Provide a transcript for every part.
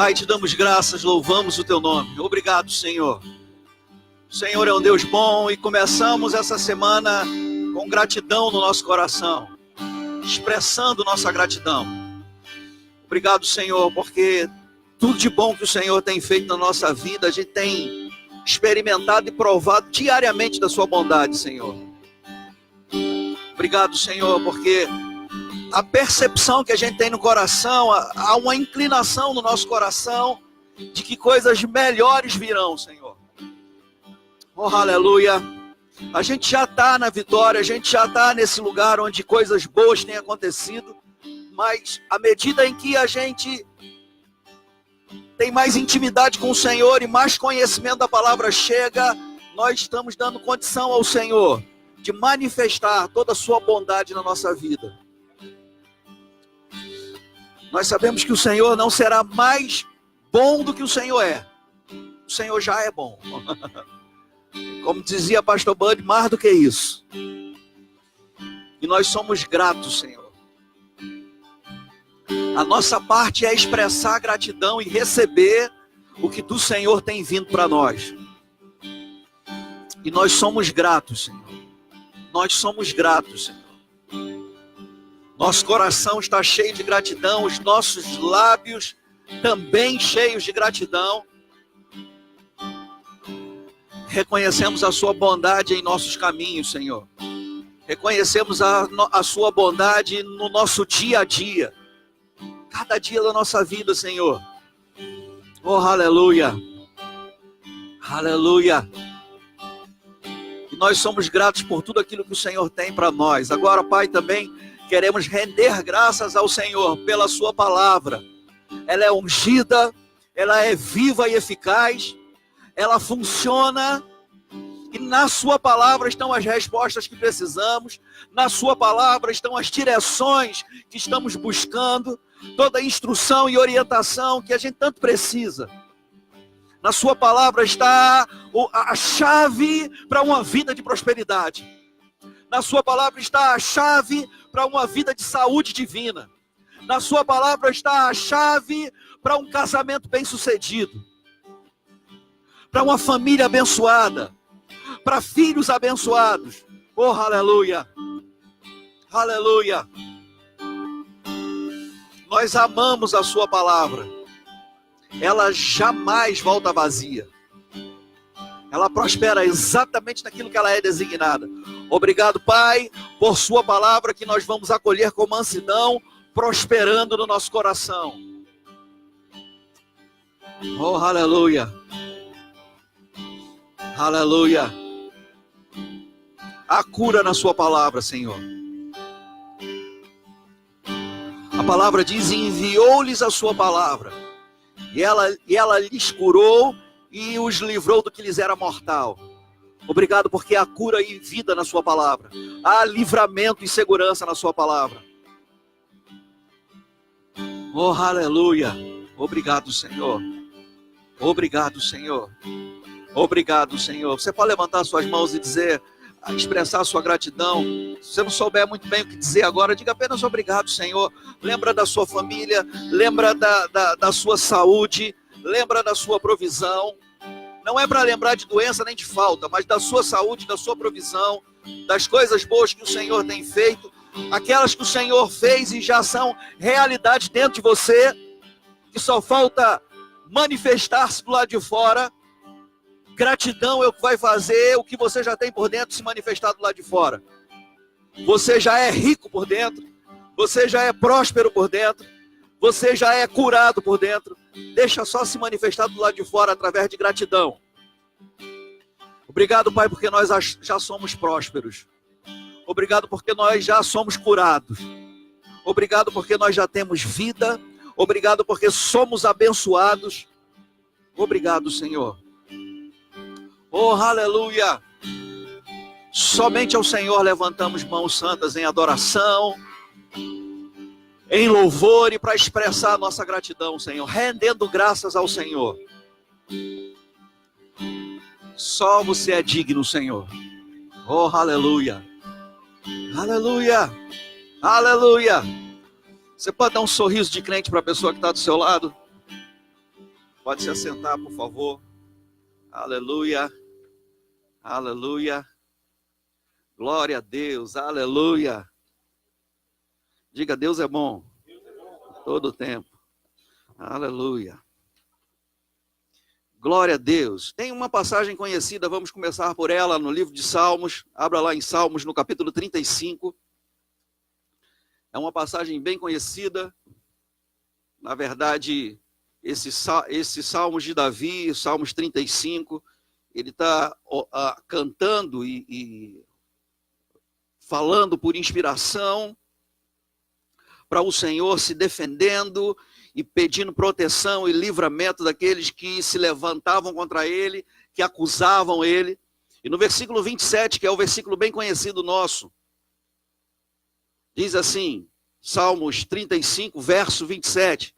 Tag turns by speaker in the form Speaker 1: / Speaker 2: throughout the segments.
Speaker 1: Pai, te damos graças, louvamos o teu nome. Obrigado, Senhor. O Senhor é um Deus bom e começamos essa semana com gratidão no nosso coração, expressando nossa gratidão. Obrigado, Senhor, porque tudo de bom que o Senhor tem feito na nossa vida, a gente tem experimentado e provado diariamente da sua bondade, Senhor. Obrigado, Senhor, porque a percepção que a gente tem no coração, há uma inclinação no nosso coração de que coisas melhores virão, Senhor. Oh, aleluia. A gente já está na vitória, a gente já está nesse lugar onde coisas boas têm acontecido, mas à medida em que a gente tem mais intimidade com o Senhor e mais conhecimento da palavra chega, nós estamos dando condição ao Senhor de manifestar toda a sua bondade na nossa vida. Nós sabemos que o Senhor não será mais bom do que o Senhor é. O Senhor já é bom. Como dizia pastor Bud, mais do que isso. E nós somos gratos, Senhor. A nossa parte é expressar gratidão e receber o que do Senhor tem vindo para nós. E nós somos gratos, Senhor. Nós somos gratos, Senhor. Nosso coração está cheio de gratidão, os nossos lábios também cheios de gratidão. Reconhecemos a sua bondade em nossos caminhos, Senhor. Reconhecemos a sua bondade no nosso dia a dia. Cada dia da nossa vida, Senhor. Oh, aleluia. Aleluia. E nós somos gratos por tudo aquilo que o Senhor tem para nós. Agora, Pai, também queremos render graças ao Senhor pela sua palavra. Ela é ungida, ela é viva e eficaz, ela funciona, e na sua palavra estão as respostas que precisamos, na sua palavra estão as direções que estamos buscando, toda a instrução e orientação que a gente tanto precisa. Na sua palavra está a chave para uma vida de prosperidade. Na sua palavra está a chave para uma vida de saúde divina. Na sua palavra está a chave para um casamento bem-sucedido. Para uma família abençoada. Para filhos abençoados. Oh, aleluia. Aleluia. Nós amamos a sua palavra. Ela jamais volta vazia. Ela prospera exatamente naquilo que ela é designada. Obrigado, Pai, por sua palavra que nós vamos acolher com mansidão, prosperando no nosso coração. Oh, aleluia. Aleluia. Há cura na sua palavra, Senhor. A palavra diz: enviou-lhes a sua palavra. E ela lhes curou e os livrou do que lhes era mortal. Obrigado porque há cura e vida na sua palavra. Há livramento e segurança na sua palavra. Oh, aleluia. Obrigado, Senhor. Obrigado, Senhor. Obrigado, Senhor. Você pode levantar suas mãos e dizer, expressar sua gratidão. Se você não souber muito bem o que dizer agora, diga apenas obrigado, Senhor. Lembra da sua família, lembra da sua saúde, lembra da sua provisão. Não é para lembrar de doença nem de falta, mas da sua saúde, da sua provisão, das coisas boas que o Senhor tem feito, aquelas que o Senhor fez e já são realidade dentro de você, que só falta manifestar-se do lado de fora. Gratidão é o que vai fazer o que você já tem por dentro se manifestar do lado de fora. Você já é rico por dentro, você já é próspero por dentro, você já é curado por dentro. Deixa só se manifestar do lado de fora através de gratidão. Obrigado, Pai, porque nós já somos prósperos. Obrigado porque nós já somos curados. Obrigado porque nós já temos vida. Obrigado porque somos abençoados. Obrigado, Senhor. Oh, aleluia. Somente ao Senhor levantamos mãos santas em adoração, em louvor e para expressar a nossa gratidão, Senhor, rendendo graças ao Senhor. Só você é digno, Senhor. Oh, aleluia. Aleluia. Aleluia. Você pode dar um sorriso de crente para a pessoa que está do seu lado? Pode se assentar, por favor. Aleluia. Aleluia. Glória a Deus. Aleluia. Diga, Deus é bom. Todo o tempo. Aleluia. Glória a Deus. Tem uma passagem conhecida, vamos começar por ela no livro de Salmos. Abra lá em Salmos, no capítulo 35. É uma passagem bem conhecida. Na verdade, esse Salmos de Davi, Salmos 35, ele está cantando e falando por inspiração para o Senhor, se defendendo e pedindo proteção e livramento daqueles que se levantavam contra ele, que acusavam ele. E no versículo 27, que é o versículo bem conhecido nosso, diz assim, Salmos 35, verso 27,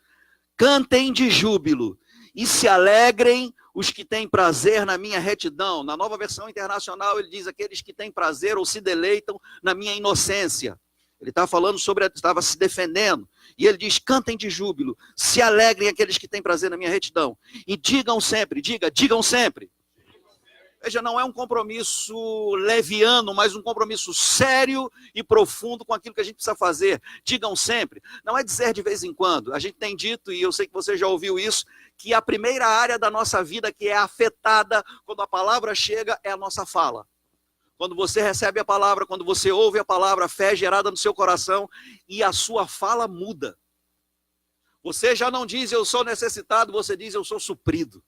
Speaker 1: cantem de júbilo e se alegrem os que têm prazer na minha retidão. Na Nova Versão Internacional ele diz aqueles que têm prazer ou se deleitam na minha inocência. Ele está falando sobre, estava se defendendo. E ele diz, cantem de júbilo, se alegrem aqueles que têm prazer na minha retidão. E digam sempre, digam sempre. Veja, não é um compromisso leviano, mas um compromisso sério e profundo com aquilo que a gente precisa fazer. Digam sempre. Não é dizer de vez em quando. A gente tem dito, e eu sei que você já ouviu isso, que a primeira área da nossa vida que é afetada quando a palavra chega é a nossa fala. Quando você recebe a palavra, quando você ouve a palavra, a fé é gerada no seu coração e a sua fala muda. Você já não diz eu sou necessitado, você diz eu sou suprido.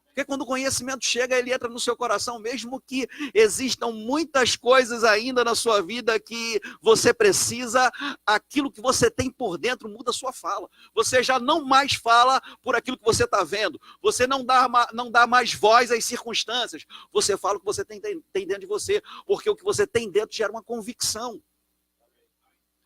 Speaker 1: Porque quando o conhecimento chega, ele entra no seu coração, mesmo que existam muitas coisas ainda na sua vida que você precisa, aquilo que você tem por dentro muda a sua fala. Você já não mais fala por aquilo que você está vendo. Você não dá mais voz às circunstâncias. Você fala o que você tem dentro de você, porque o que você tem dentro gera uma convicção.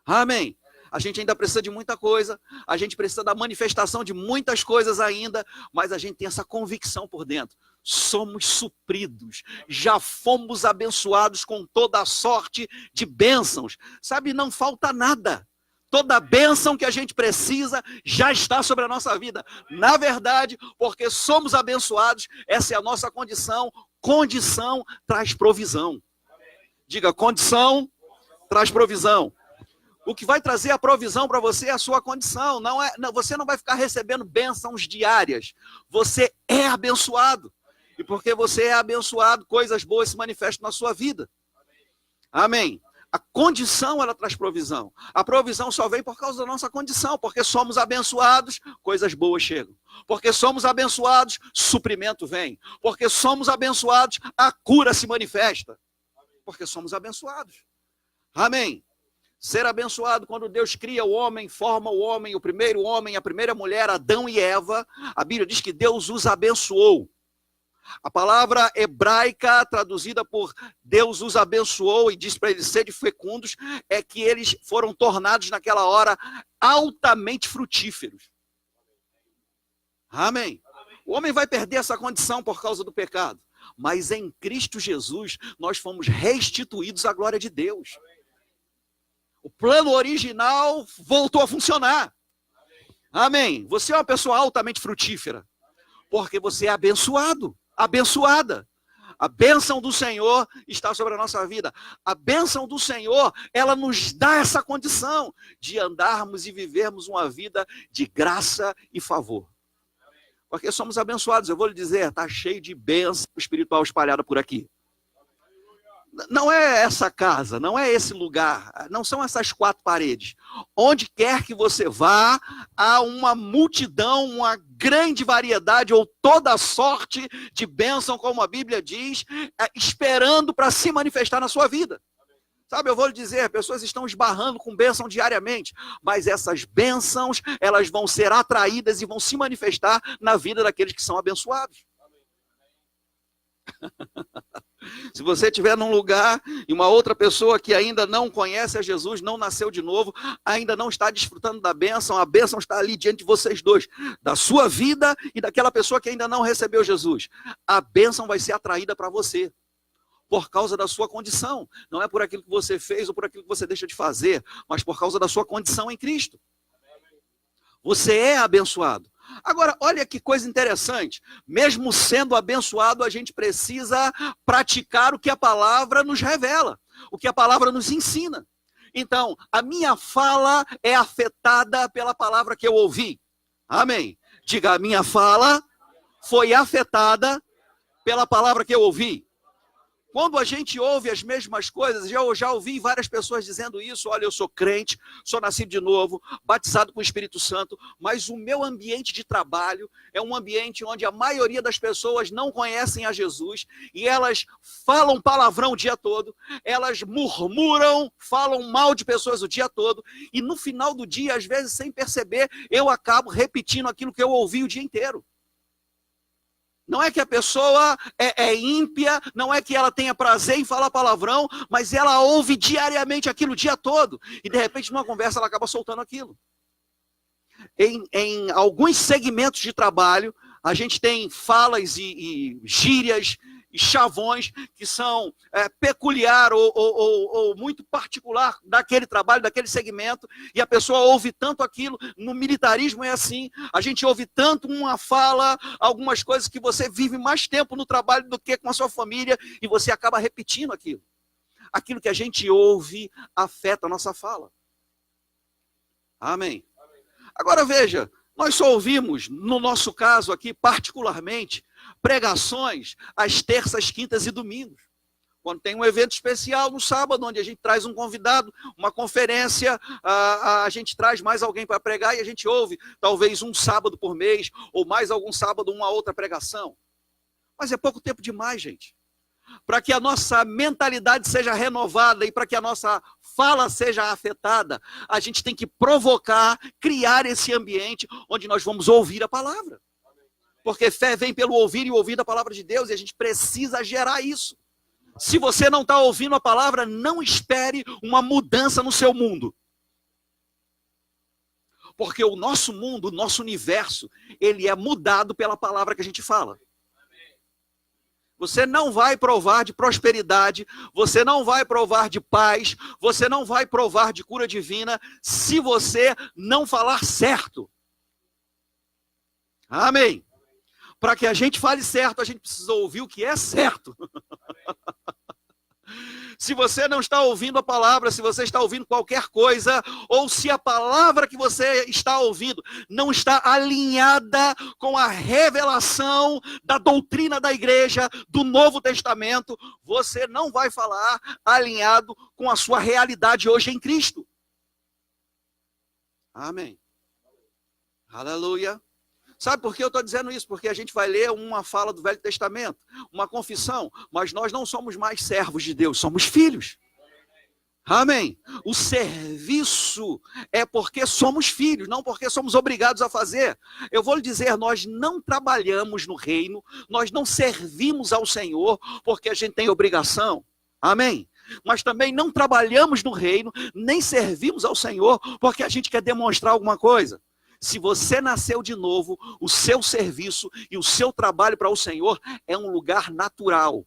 Speaker 1: Amém. A gente ainda precisa de muita coisa, a gente precisa da manifestação de muitas coisas ainda, mas a gente tem essa convicção por dentro. Somos supridos, já fomos abençoados com toda a sorte de bênçãos. Sabe, não falta nada. Toda a bênção que a gente precisa já está sobre a nossa vida. Na verdade, porque somos abençoados, essa é a nossa condição. Condição traz provisão. Diga, condição traz provisão. O que vai trazer a provisão para você é a sua condição. Você não vai ficar recebendo bênçãos diárias. Você é abençoado. E porque você é abençoado, coisas boas se manifestam na sua vida. Amém. A condição, ela traz provisão. A provisão só vem por causa da nossa condição. Porque somos abençoados, coisas boas chegam. Porque somos abençoados, suprimento vem. Porque somos abençoados, a cura se manifesta. Porque somos abençoados. Amém. Ser abençoado quando Deus cria o homem, forma o homem, o primeiro homem, a primeira mulher, Adão e Eva. A Bíblia diz que Deus os abençoou. A palavra hebraica traduzida por Deus os abençoou e diz para eles serem fecundos, é que eles foram tornados naquela hora altamente frutíferos. Amém. O homem vai perder essa condição por causa do pecado. Mas em Cristo Jesus nós fomos restituídos à glória de Deus. O plano original voltou a funcionar. Amém. Você é uma pessoa altamente frutífera. Porque você é abençoado, abençoada. A bênção do Senhor está sobre a nossa vida. A bênção do Senhor, ela nos dá essa condição de andarmos e vivermos uma vida de graça e favor. Porque somos abençoados. Eu vou lhe dizer, está cheio de bênção espiritual espalhada por aqui. Não é essa casa, não é esse lugar, não são essas quatro paredes. Onde quer que você vá, há uma multidão, uma grande variedade ou toda sorte de bênção, como a Bíblia diz, esperando para se manifestar na sua vida. Sabe, eu vou lhe dizer, pessoas estão esbarrando com bênção diariamente, mas essas bênçãos, elas vão ser atraídas e vão se manifestar na vida daqueles que são abençoados. Se você estiver num lugar e uma outra pessoa que ainda não conhece a Jesus, não nasceu de novo, ainda não está desfrutando da bênção, a bênção está ali diante de vocês dois, da sua vida e daquela pessoa que ainda não recebeu Jesus. A bênção vai ser atraída para você, por causa da sua condição. Não é por aquilo que você fez ou por aquilo que você deixa de fazer, mas por causa da sua condição em Cristo. Você é abençoado. Agora, olha que coisa interessante. Mesmo sendo abençoado, a gente precisa praticar o que a palavra nos revela, o que a palavra nos ensina. Então, a minha fala é afetada pela palavra que eu ouvi. Amém. Diga, a minha fala foi afetada pela palavra que eu ouvi. Quando a gente ouve as mesmas coisas, eu já ouvi várias pessoas dizendo isso, olha, eu sou crente, sou nascido de novo, batizado com o Espírito Santo, mas o meu ambiente de trabalho é um ambiente onde a maioria das pessoas não conhecem a Jesus, e elas falam palavrão o dia todo, elas murmuram, falam mal de pessoas o dia todo, e no final do dia, às vezes sem perceber, eu acabo repetindo aquilo que eu ouvi o dia inteiro. Não é que a pessoa é ímpia, não é que ela tenha prazer em falar palavrão, mas ela ouve diariamente aquilo o dia todo. E de repente, numa conversa, ela acaba soltando aquilo. Em alguns segmentos de trabalho, a gente tem falas e gírias e chavões que são peculiar ou muito particular daquele trabalho, daquele segmento, e a pessoa ouve tanto aquilo. No militarismo é assim, a gente ouve tanto uma fala, algumas coisas que você vive mais tempo no trabalho do que com a sua família, e você acaba repetindo aquilo. Aquilo que a gente ouve afeta a nossa fala. Amém. Agora veja, nós só ouvimos, no nosso caso aqui, particularmente, pregações às terças, quintas e domingos. Quando tem um evento especial no sábado, onde a gente traz um convidado, uma conferência, a gente traz mais alguém para pregar e a gente ouve talvez um sábado por mês, ou mais algum sábado, uma outra pregação. Mas é pouco tempo demais, gente. Para que a nossa mentalidade seja renovada e para que a nossa fala seja afetada, a gente tem que provocar, criar esse ambiente onde nós vamos ouvir a palavra. Porque fé vem pelo ouvir e ouvir da palavra de Deus, e a gente precisa gerar isso. Se você não está ouvindo a palavra, não espere uma mudança no seu mundo. Porque o nosso mundo, o nosso universo, ele é mudado pela palavra que a gente fala. Você não vai provar de prosperidade, você não vai provar de paz, você não vai provar de cura divina, se você não falar certo. Amém. Para que a gente fale certo, a gente precisa ouvir o que é certo. Se você não está ouvindo a palavra, se você está ouvindo qualquer coisa, ou se a palavra que você está ouvindo não está alinhada com a revelação da doutrina da igreja, do Novo Testamento, você não vai falar alinhado com a sua realidade hoje em Cristo. Amém. Aleluia. Sabe por que eu estou dizendo isso? Porque a gente vai ler uma fala do Velho Testamento, uma confissão, mas nós não somos mais servos de Deus, somos filhos. Amém. O serviço é porque somos filhos, não porque somos obrigados a fazer. Eu vou lhe dizer, nós não trabalhamos no reino, nós não servimos ao Senhor porque a gente tem obrigação. Amém. Mas também não trabalhamos no reino, nem servimos ao Senhor porque a gente quer demonstrar alguma coisa. Se você nasceu de novo, o seu serviço e o seu trabalho para o Senhor é um lugar natural.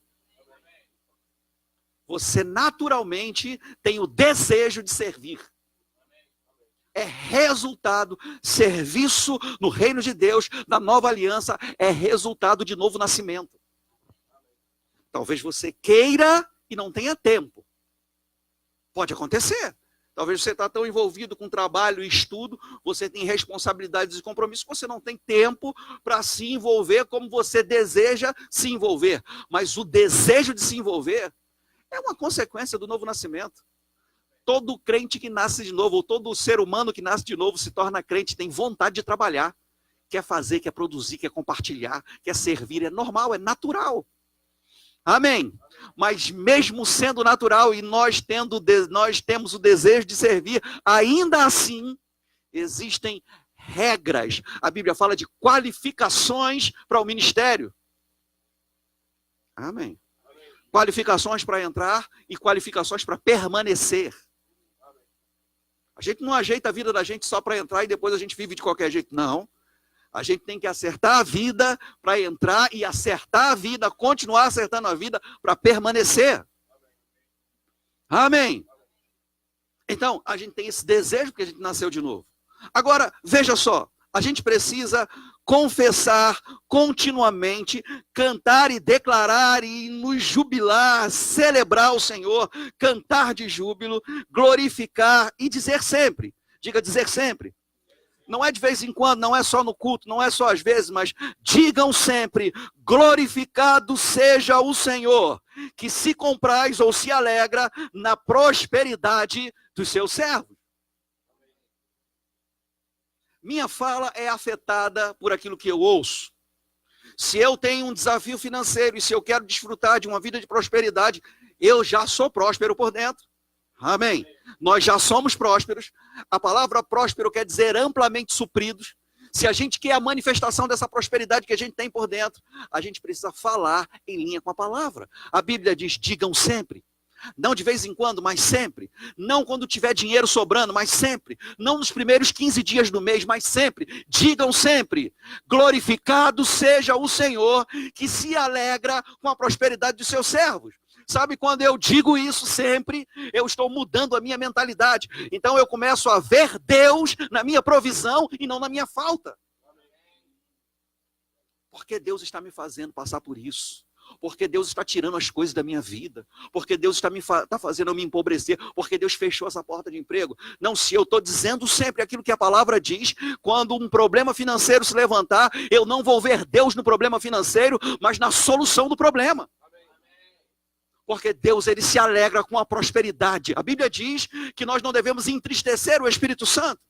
Speaker 1: Você naturalmente tem o desejo de servir. É resultado, serviço no reino de Deus, na nova aliança, é resultado de novo nascimento. Talvez você queira e não tenha tempo. Pode acontecer. Talvez você está tão envolvido com trabalho e estudo, você tem responsabilidades e compromissos, você não tem tempo para se envolver como você deseja se envolver. Mas o desejo de se envolver é uma consequência do novo nascimento. Todo crente que nasce de novo, ou todo ser humano que nasce de novo, se torna crente, tem vontade de trabalhar. Quer fazer, quer produzir, quer compartilhar, quer servir, é normal, é natural. Amém. Mas mesmo sendo natural e nós temos o desejo de servir, ainda assim existem regras. A Bíblia fala de qualificações para o ministério. Amém. Qualificações para entrar e qualificações para permanecer. A gente não ajeita a vida da gente só para entrar e depois a gente vive de qualquer jeito. Não. A gente tem que acertar a vida para entrar e acertar a vida, continuar acertando a vida para permanecer. Amém. Então, a gente tem esse desejo porque a gente nasceu de novo. Agora, veja só, a gente precisa confessar continuamente, cantar e declarar e nos jubilar, celebrar o Senhor, cantar de júbilo, glorificar e dizer sempre. Diga dizer sempre. Não é de vez em quando, não é só no culto, não é só às vezes, mas digam sempre, glorificado seja o Senhor, que se compraz ou se alegra na prosperidade dos seus servos. Minha fala é afetada por aquilo que eu ouço. Se eu tenho um desafio financeiro e se eu quero desfrutar de uma vida de prosperidade, eu já sou próspero por dentro. Amém. Nós já somos prósperos. A palavra próspero quer dizer amplamente supridos. Se a gente quer a manifestação dessa prosperidade que a gente tem por dentro, a gente precisa falar em linha com a palavra. A Bíblia diz, digam sempre. Não de vez em quando, mas sempre. Não quando tiver dinheiro sobrando, mas sempre. Não nos primeiros 15 dias do mês, mas sempre. Digam sempre. Glorificado seja o Senhor, que se alegra com a prosperidade dos seus servos. Sabe, quando eu digo isso sempre, eu estou mudando a minha mentalidade. Então eu começo a ver Deus na minha provisão e não na minha falta. Porque Deus está me fazendo passar por isso. Porque Deus está tirando as coisas da minha vida. Porque Deus está fazendo eu me empobrecer. Porque Deus fechou essa porta de emprego. Não, se eu estou dizendo sempre aquilo que a palavra diz, quando um problema financeiro se levantar, eu não vou ver Deus no problema financeiro, mas na solução do problema. Porque Deus, ele se alegra com a prosperidade. A Bíblia diz que nós não devemos entristecer o Espírito Santo.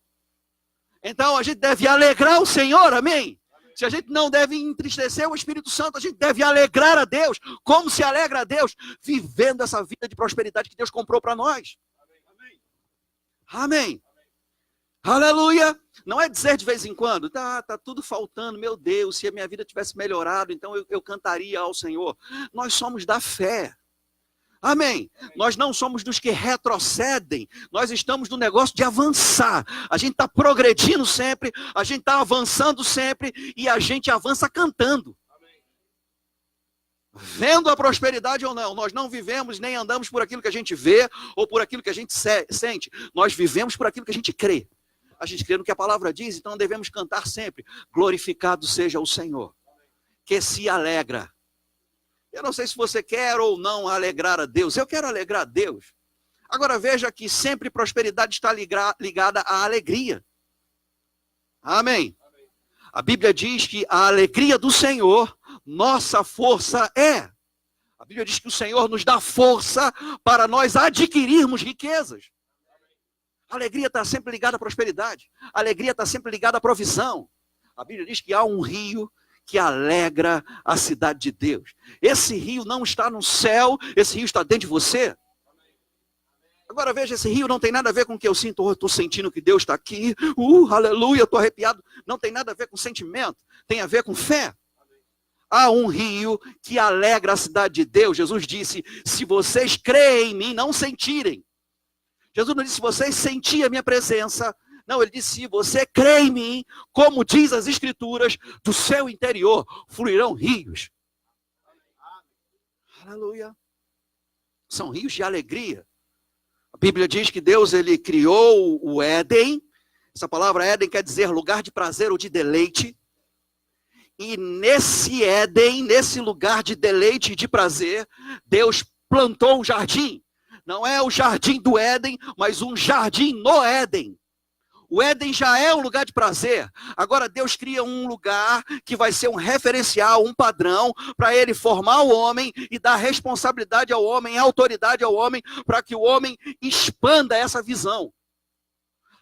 Speaker 1: Então a gente deve alegrar o Senhor, amém? Se a gente não deve entristecer o Espírito Santo, a gente deve alegrar a Deus. Como se alegra a Deus? Vivendo essa vida de prosperidade que Deus comprou para nós. Amém. Aleluia. Não é dizer de vez em quando, tá tudo faltando, meu Deus, se a minha vida tivesse melhorado, então eu cantaria ao Senhor. Nós somos da fé. Amém. Nós não somos dos que retrocedem. Nós estamos no negócio de avançar. A gente está progredindo sempre. A gente está avançando sempre. E a gente avança cantando. Vendo a prosperidade ou não. Nós não vivemos nem andamos por aquilo que a gente vê ou por aquilo que a gente sente. Nós vivemos por aquilo que a gente crê. A gente crê no que a palavra diz. Então devemos cantar sempre. Glorificado seja o Senhor, que se alegra. Eu não sei se você quer ou não alegrar a Deus. Eu quero alegrar a Deus. Agora veja que sempre prosperidade está ligada à alegria. Amém. A Bíblia diz que a alegria do Senhor, nossa força é. A Bíblia diz que o Senhor nos dá força para nós adquirirmos riquezas. A alegria está sempre ligada à prosperidade. A alegria está sempre ligada à provisão. A Bíblia diz que há um rio que alegra a cidade de Deus. Esse rio não está no céu, esse rio está dentro de você. Agora veja, esse rio não tem nada a ver com o que eu sinto. Eu estou sentindo que Deus está aqui. Aleluia, estou arrepiado. Não tem nada a ver com sentimento, tem a ver com fé. Há um rio que alegra a cidade de Deus. Jesus disse, se vocês creem em mim, não sentirem. Jesus não disse, se vocês sentirem a minha presença. Não, ele disse, se você crê em mim, como diz as Escrituras, do seu interior fluirão rios. Aleluia. São rios de alegria. A Bíblia diz que Deus, ele criou o Éden. Essa palavra Éden quer dizer lugar de prazer ou de deleite. E nesse Éden, nesse lugar de deleite e de prazer, Deus plantou um jardim. Não é o jardim do Éden, mas um jardim no Éden. O Éden já é um lugar de prazer. Agora Deus cria um lugar que vai ser um referencial, um padrão, para ele formar o homem e dar responsabilidade ao homem, autoridade ao homem, para que o homem expanda essa visão.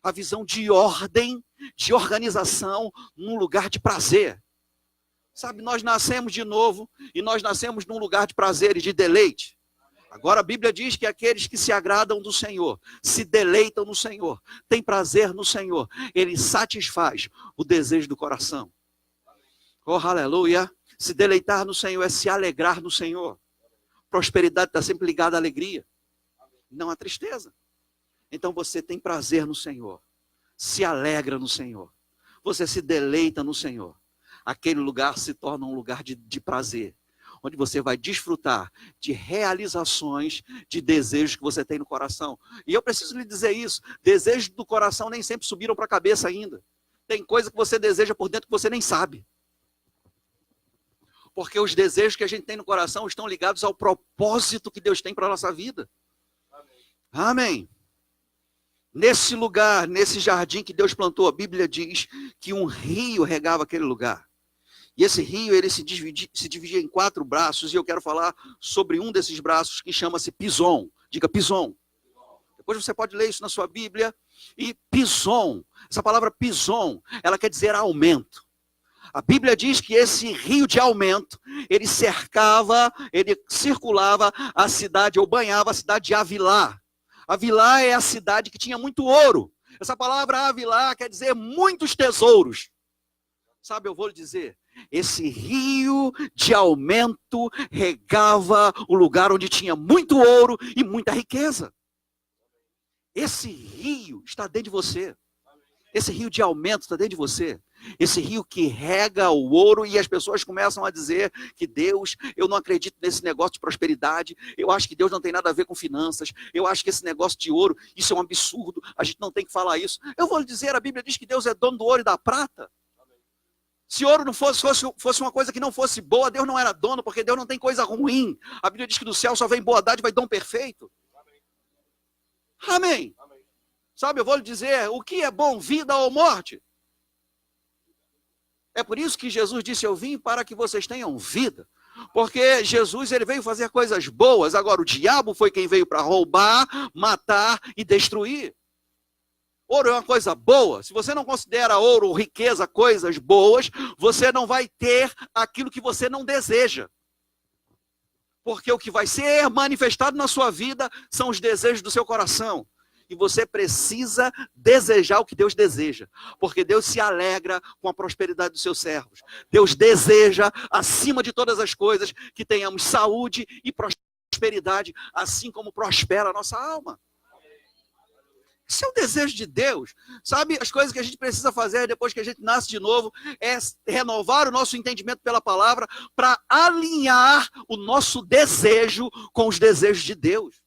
Speaker 1: A visão de ordem, de organização, num lugar de prazer. Sabe, nós nascemos de novo e nós nascemos num lugar de prazer e de deleite. Agora a Bíblia diz que aqueles que se agradam do Senhor, se deleitam no Senhor, têm prazer no Senhor, Ele satisfaz o desejo do coração. Oh, aleluia! Se deleitar no Senhor é se alegrar no Senhor. Prosperidade está sempre ligada à alegria, não à tristeza. Então você tem prazer no Senhor, se alegra no Senhor, você se deleita no Senhor. Aquele lugar se torna um lugar de prazer, onde você vai desfrutar de realizações, de desejos que você tem no coração. E eu preciso lhe dizer isso, desejos do coração nem sempre subiram para a cabeça ainda. Tem coisa que você deseja por dentro que você nem sabe. Porque os desejos que a gente tem no coração estão ligados ao propósito que Deus tem para a nossa vida. Amém. Nesse lugar, nesse jardim que Deus plantou, a Bíblia diz que um rio regava aquele lugar. E esse rio, ele se dividia em 4 braços, e eu quero falar sobre um desses braços que chama-se Pison. Diga Pison. Depois você pode ler isso na sua Bíblia. E Pison, essa palavra Pison, ela quer dizer aumento. A Bíblia diz que esse rio de aumento, ele cercava, ele circulava a cidade, ou banhava a cidade de Avilá. Avilá é a cidade que tinha muito ouro. Essa palavra Avilá quer dizer muitos tesouros. Sabe, eu vou lhe dizer, esse rio de aumento regava o lugar onde tinha muito ouro e muita riqueza. Esse rio está dentro de você. Esse rio de aumento está dentro de você. Esse rio que rega o ouro, e as pessoas começam a dizer que Deus, eu não acredito nesse negócio de prosperidade, eu acho que Deus não tem nada a ver com finanças, eu acho que esse negócio de ouro, isso é um absurdo, a gente não tem que falar isso. Eu vou lhe dizer, a Bíblia diz que Deus é dono do ouro e da prata. Se ouro não fosse uma coisa que não fosse boa, Deus não era dono, porque Deus não tem coisa ruim. A Bíblia diz que do céu só vem boa dádiva e dom perfeito. Amém. Sabe, eu vou lhe dizer, o que é bom, vida ou morte? É por isso que Jesus disse, eu vim para que vocês tenham vida. Porque Jesus, ele veio fazer coisas boas. Agora, o diabo foi quem veio para roubar, matar e destruir. Ouro é uma coisa boa. Se você não considera ouro, riqueza, coisas boas, você não vai ter aquilo que você não deseja. Porque o que vai ser manifestado na sua vida são os desejos do seu coração. E você precisa desejar o que Deus deseja. Porque Deus se alegra com a prosperidade dos seus servos. Deus deseja, acima de todas as coisas, que tenhamos saúde e prosperidade, assim como prospera a nossa alma. Esse é o desejo de Deus. Sabe, as coisas que a gente precisa fazer depois que a gente nasce de novo é renovar o nosso entendimento pela palavra para alinhar o nosso desejo com os desejos de Deus.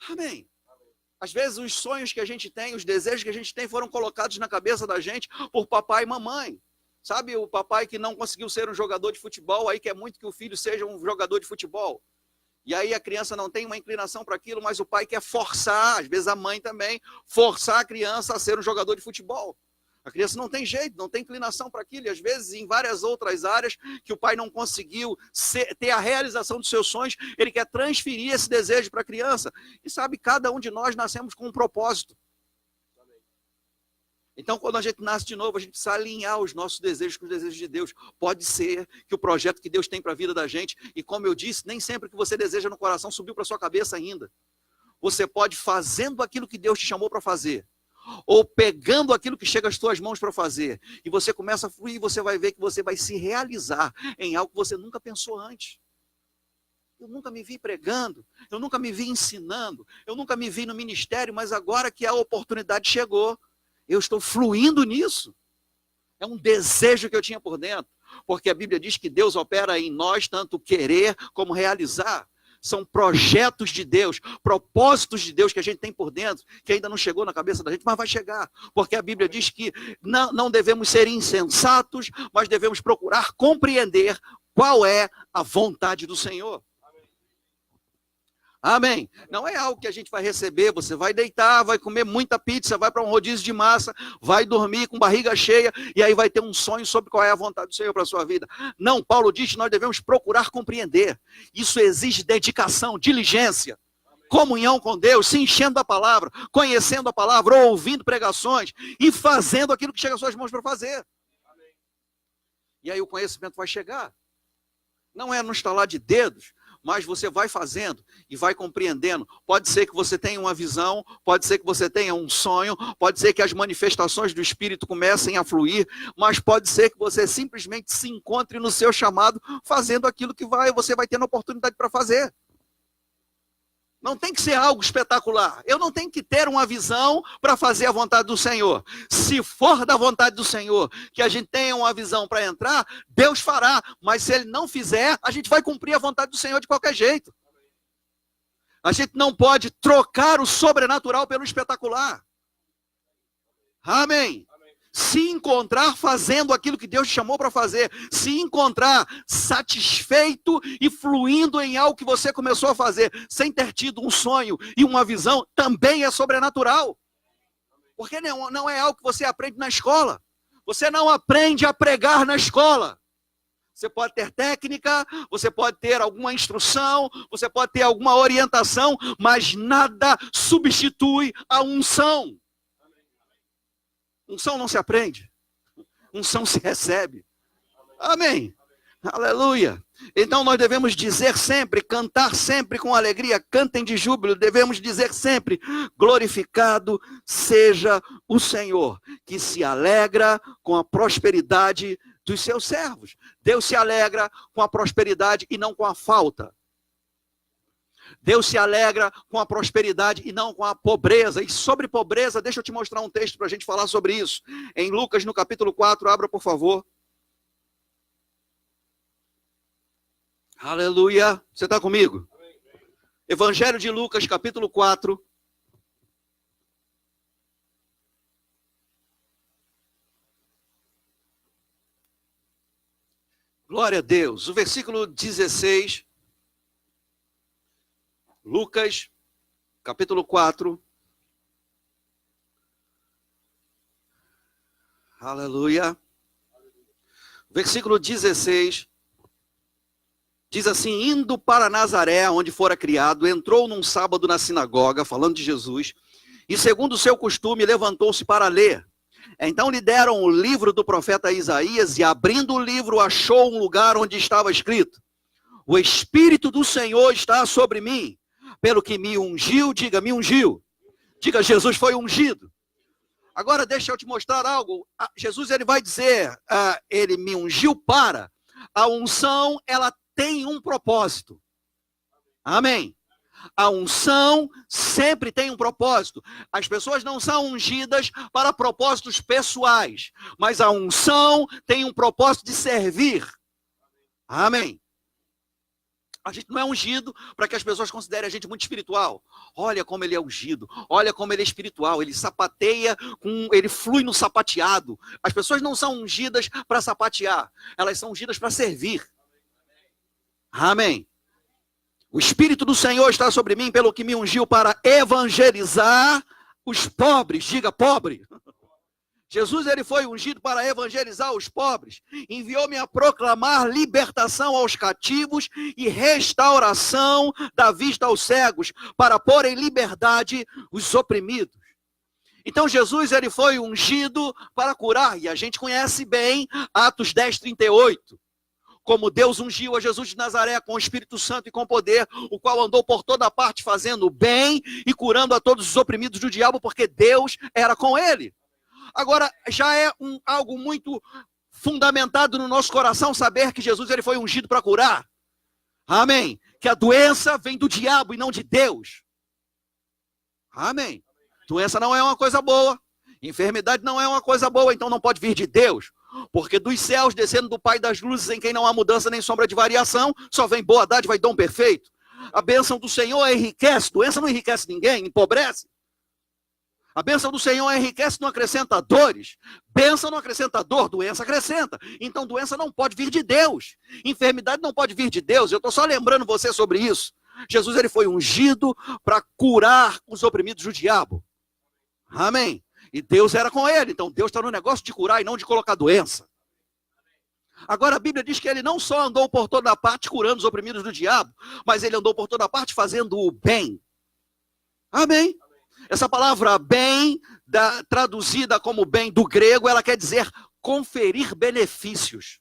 Speaker 1: Amém. Às vezes os sonhos que a gente tem, os desejos que a gente tem foram colocados na cabeça da gente por papai e mamãe. Sabe, o papai que não conseguiu ser um jogador de futebol, aí quer muito que o filho seja um jogador de futebol. E aí a criança não tem uma inclinação para aquilo, mas o pai quer forçar, às vezes a mãe também, forçar a criança a ser um jogador de futebol. A criança não tem jeito, não tem inclinação para aquilo. E às vezes em várias outras áreas que o pai não conseguiu ter a realização dos seus sonhos, ele quer transferir esse desejo para a criança. E sabe, cada um de nós nascemos com um propósito. Então, quando a gente nasce de novo, a gente precisa alinhar os nossos desejos com os desejos de Deus. Pode ser que o projeto que Deus tem para a vida da gente, e como eu disse, nem sempre o que você deseja no coração subiu para a sua cabeça ainda. Você pode, fazendo aquilo que Deus te chamou para fazer, ou pegando aquilo que chega às suas mãos para fazer, e você começa a fluir, você vai ver que você vai se realizar em algo que você nunca pensou antes. Eu nunca me vi pregando, eu nunca me vi ensinando, eu nunca me vi no ministério, mas agora que a oportunidade chegou, eu estou fluindo nisso. É um desejo que eu tinha por dentro, porque a Bíblia diz que Deus opera em nós tanto querer como realizar. São projetos de Deus, propósitos de Deus que a gente tem por dentro, que ainda não chegou na cabeça da gente, mas vai chegar. Porque a Bíblia diz que não devemos ser insensatos, mas devemos procurar compreender qual é a vontade do Senhor. Amém. Não é algo que a gente vai receber, você vai deitar, vai comer muita pizza, vai para um rodízio de massa, vai dormir com barriga cheia, e aí vai ter um sonho sobre qual é a vontade do Senhor para a sua vida. Não, Paulo diz que nós devemos procurar compreender. Isso exige dedicação, diligência, comunhão com Deus, se enchendo da palavra, conhecendo a palavra, ouvindo pregações e fazendo aquilo que chega às suas mãos para fazer. E aí o conhecimento vai chegar. Não é no estalar de dedos, mas você vai fazendo e vai compreendendo. Pode ser que você tenha uma visão, pode ser que você tenha um sonho, pode ser que as manifestações do Espírito comecem a fluir, mas pode ser que você simplesmente se encontre no seu chamado fazendo aquilo que você vai tendo oportunidade para fazer. Não tem que ser algo espetacular. Eu não tenho que ter uma visão para fazer a vontade do Senhor. Se for da vontade do Senhor que a gente tenha uma visão para entrar, Deus fará. Mas se Ele não fizer, a gente vai cumprir a vontade do Senhor de qualquer jeito. A gente não pode trocar o sobrenatural pelo espetacular. Amém. Se encontrar fazendo aquilo que Deus te chamou para fazer, se encontrar satisfeito e fluindo em algo que você começou a fazer, sem ter tido um sonho e uma visão, também é sobrenatural. Porque não é algo que você aprende na escola. Você não aprende a pregar na escola. Você pode ter técnica, você pode ter alguma instrução, você pode ter alguma orientação, mas nada substitui a unção. Unção não se aprende, unção se recebe. Amém. Aleluia. Então nós devemos dizer sempre, cantar sempre com alegria, cantem de júbilo, devemos dizer sempre, glorificado seja o Senhor, que se alegra com a prosperidade dos seus servos. Deus se alegra com a prosperidade e não com a falta. Deus se alegra com a prosperidade e não com a pobreza. E sobre pobreza, deixa eu te mostrar um texto para a gente falar sobre isso. Em Lucas, no capítulo 4, abra por favor. Aleluia. Você está comigo? Evangelho de Lucas, capítulo 4. Glória a Deus. O versículo 16... Lucas, capítulo 4. Aleluia. Versículo 16. Diz assim: indo para Nazaré, onde fora criado, entrou num sábado na sinagoga, falando de Jesus, e segundo o seu costume, levantou-se para ler. Então lhe deram o livro do profeta Isaías, e abrindo o livro, achou um lugar onde estava escrito: o Espírito do Senhor está sobre mim, pelo que me ungiu, diga, me ungiu. Diga, Jesus foi ungido. Agora deixa eu te mostrar algo. Jesus ele vai dizer, ele me ungiu para. A unção, ela tem um propósito. Amém. A unção sempre tem um propósito. As pessoas não são ungidas para propósitos pessoais, mas a unção tem um propósito de servir. Amém. A gente não é ungido para que as pessoas considerem a gente muito espiritual. Olha como ele é ungido, olha como ele é espiritual, ele sapateia, ele flui no sapateado. As pessoas não são ungidas para sapatear, elas são ungidas para servir. Amém. O Espírito do Senhor está sobre mim, pelo que me ungiu para evangelizar os pobres. Diga, pobre. Jesus ele foi ungido para evangelizar os pobres, enviou-me a proclamar libertação aos cativos e restauração da vista aos cegos, para pôr em liberdade os oprimidos. Então Jesus ele foi ungido para curar, e a gente conhece bem Atos 10:38. Como Deus ungiu a Jesus de Nazaré com o Espírito Santo e com poder, o qual andou por toda parte fazendo o bem e curando a todos os oprimidos do diabo, porque Deus era com ele. Agora, já é algo muito fundamentado no nosso coração saber que Jesus ele foi ungido para curar. Amém. Que a doença vem do diabo e não de Deus. Amém. Doença não é uma coisa boa. Enfermidade não é uma coisa boa, então não pode vir de Deus. Porque dos céus, descendo do Pai das luzes, em quem não há mudança nem sombra de variação, só vem boa dádiva e dom perfeito. A bênção do Senhor enriquece. Doença não enriquece ninguém, empobrece. A bênção do Senhor enriquece, não acrescenta dores. Bênção não acrescenta dor, doença acrescenta. Então doença não pode vir de Deus. Enfermidade não pode vir de Deus. Eu estou só lembrando você sobre isso. Jesus ele foi ungido para curar os oprimidos do diabo. Amém. E Deus era com ele. Então Deus está no negócio de curar e não de colocar doença. Agora a Bíblia diz que ele não só andou por toda parte curando os oprimidos do diabo, mas ele andou por toda parte fazendo o bem. Amém. Essa palavra bem, traduzida como bem do grego, ela quer dizer conferir benefícios.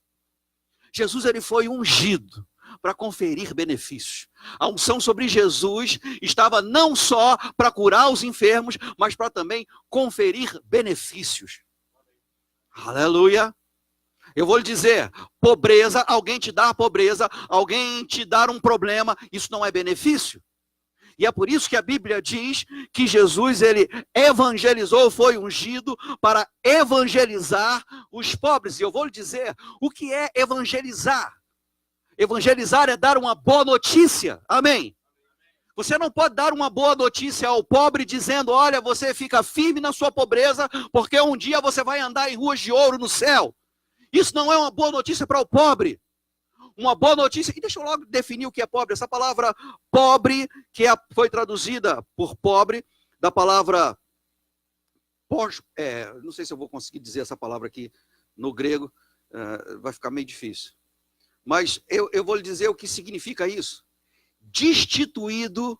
Speaker 1: Jesus ele foi ungido para conferir benefícios. A unção sobre Jesus estava não só para curar os enfermos, mas para também conferir benefícios. Aleluia. Eu vou lhe dizer, pobreza, alguém te dar pobreza, alguém te dar um problema, isso não é benefício. E é por isso que a Bíblia diz que Jesus, ele evangelizou, foi ungido para evangelizar os pobres. E eu vou lhe dizer, o que é evangelizar? Evangelizar é dar uma boa notícia. Amém? Você não pode dar uma boa notícia ao pobre dizendo, olha, você fica firme na sua pobreza, porque um dia você vai andar em ruas de ouro no céu. Isso não é uma boa notícia para o pobre. Uma boa notícia, e deixa eu logo definir o que é pobre. Essa palavra pobre, que foi traduzida por pobre, da palavra, não sei se eu vou conseguir dizer essa palavra aqui no grego, vai ficar meio difícil. Mas eu vou lhe dizer o que significa isso. Destituído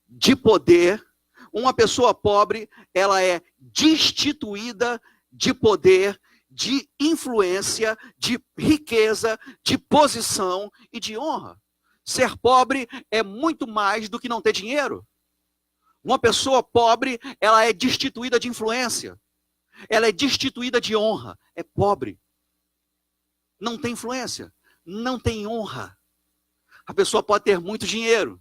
Speaker 1: de poder. Uma pessoa pobre, ela é destituída de poder, de influência, de riqueza, de posição e de honra. Ser pobre é muito mais do que não ter dinheiro. Uma pessoa pobre, ela é destituída de influência. Ela é destituída de honra. É pobre. Não tem influência. Não tem honra. A pessoa pode ter muito dinheiro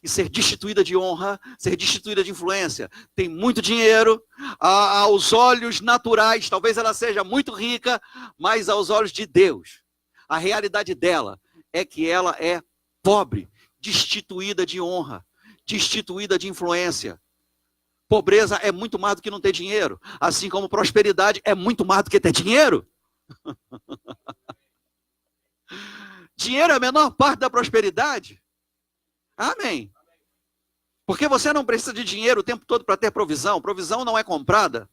Speaker 1: e ser destituída de honra, ser destituída de influência. Tem muito dinheiro, aos olhos naturais, talvez ela seja muito rica, mas aos olhos de Deus, a realidade dela é que ela é pobre, destituída de honra, destituída de influência. Pobreza é muito mais do que não ter dinheiro, assim como prosperidade é muito mais do que ter dinheiro. Dinheiro é a menor parte da prosperidade. Amém. Porque você não precisa de dinheiro o tempo todo para ter provisão. Provisão não é comprada.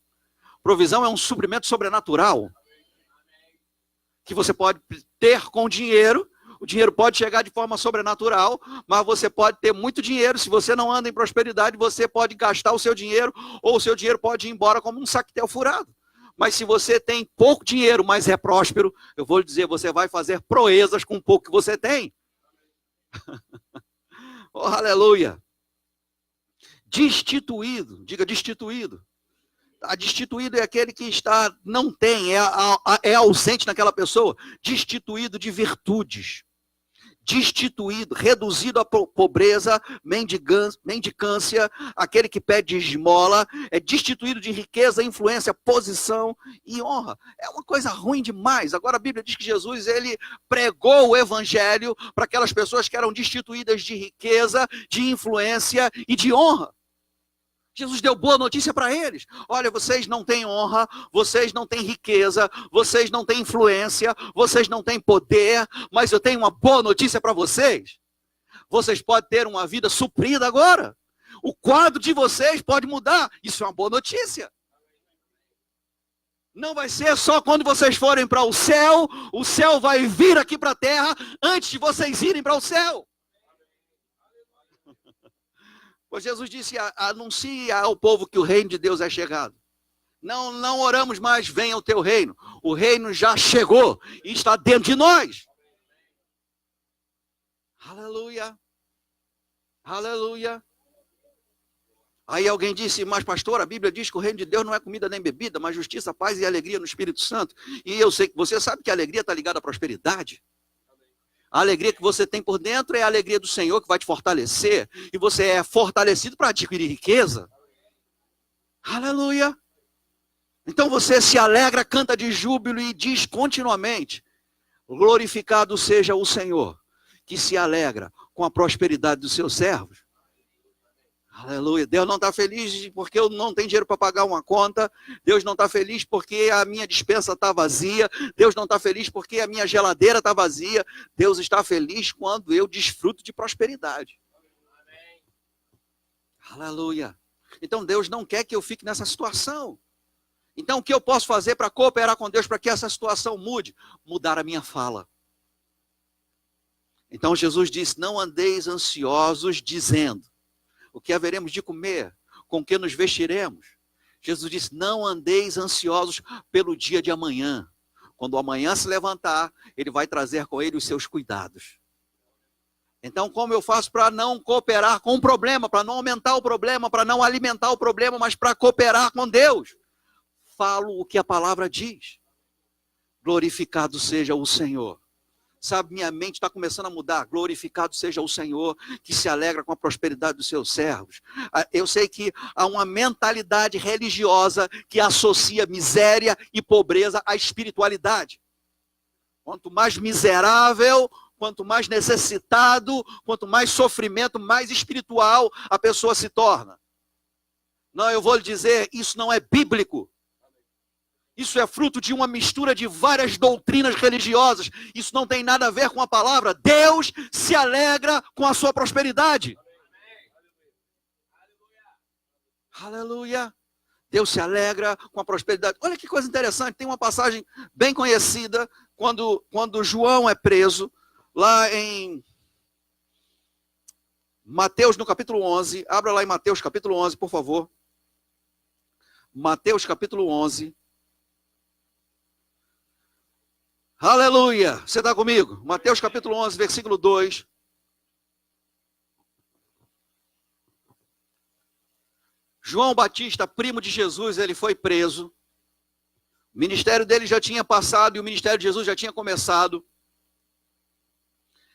Speaker 1: Provisão é um suprimento sobrenatural. Que você pode ter com dinheiro. O dinheiro pode chegar de forma sobrenatural, mas você pode ter muito dinheiro. Se você não anda em prosperidade, você pode gastar o seu dinheiro, ou o seu dinheiro pode ir embora como um sactel furado. Mas se você tem pouco dinheiro, mas é próspero, eu vou lhe dizer, você vai fazer proezas com o pouco que você tem. Oh, aleluia. Destituído, diga destituído. Destituído é aquele que não tem, é ausente naquela pessoa. Destituído de virtudes. Destituído, reduzido à pobreza, mendicância, aquele que pede esmola, é destituído de riqueza, influência, posição e honra. É uma coisa ruim demais. Agora a Bíblia diz que Jesus, ele pregou o evangelho para aquelas pessoas que eram destituídas de riqueza, de influência e de honra. Jesus deu boa notícia para eles. Olha, vocês não têm honra, vocês não têm riqueza, vocês não têm influência, vocês não têm poder, mas eu tenho uma boa notícia para vocês. Vocês podem ter uma vida suprida agora. O quadro de vocês pode mudar. Isso é uma boa notícia. Não vai ser só quando vocês forem para o céu vai vir aqui para a terra antes de vocês irem para o céu. Pois Jesus disse, anuncie ao povo que o reino de Deus é chegado. Não oramos mais, venha o teu reino. O reino já chegou e está dentro de nós. Aleluia. Aleluia. Aí alguém disse, mas pastor, a Bíblia diz que o reino de Deus não é comida nem bebida, mas justiça, paz e alegria no Espírito Santo. E eu sei que você sabe que a alegria está ligada à prosperidade. A alegria que você tem por dentro é a alegria do Senhor que vai te fortalecer. E você é fortalecido para adquirir riqueza. Aleluia. Então você se alegra, canta de júbilo e diz continuamente, glorificado seja o Senhor, que se alegra com a prosperidade dos seus servos. Aleluia. Deus não está feliz porque eu não tenho dinheiro para pagar uma conta. Deus não está feliz porque a minha despensa está vazia. Deus não está feliz porque a minha geladeira está vazia. Deus está feliz quando eu desfruto de prosperidade. Amém. Aleluia. Então Deus não quer que eu fique nessa situação. Então o que eu posso fazer para cooperar com Deus para que essa situação mude? Mudar a minha fala. Então Jesus disse, não andeis ansiosos dizendo, o que haveremos de comer, com que nos vestiremos. Jesus disse, não andeis ansiosos pelo dia de amanhã. Quando o amanhã se levantar, ele vai trazer com ele os seus cuidados. Então, como eu faço para não cooperar com o problema, para não aumentar o problema, para não alimentar o problema, mas para cooperar com Deus? Falo o que a palavra diz. Glorificado seja o Senhor. Sabe, minha mente está começando a mudar. Glorificado seja o Senhor, que se alegra com a prosperidade dos seus servos. Eu sei que há uma mentalidade religiosa que associa miséria e pobreza à espiritualidade. Quanto mais miserável, quanto mais necessitado, quanto mais sofrimento, mais espiritual a pessoa se torna. Não, eu vou lhe dizer, isso não é bíblico. Isso é fruto de uma mistura de várias doutrinas religiosas. Isso não tem nada a ver com a palavra. Deus se alegra com a sua prosperidade. Aleluia. Deus se alegra com a prosperidade. Olha que coisa interessante. Tem uma passagem bem conhecida quando João é preso, lá em Mateus, no capítulo 11. Abra lá em Mateus, capítulo 11, por favor. Mateus, capítulo 11. Aleluia! Você está comigo? Mateus capítulo 11, versículo 2. João Batista, primo de Jesus, ele foi preso. O ministério dele já tinha passado e o ministério de Jesus já tinha começado.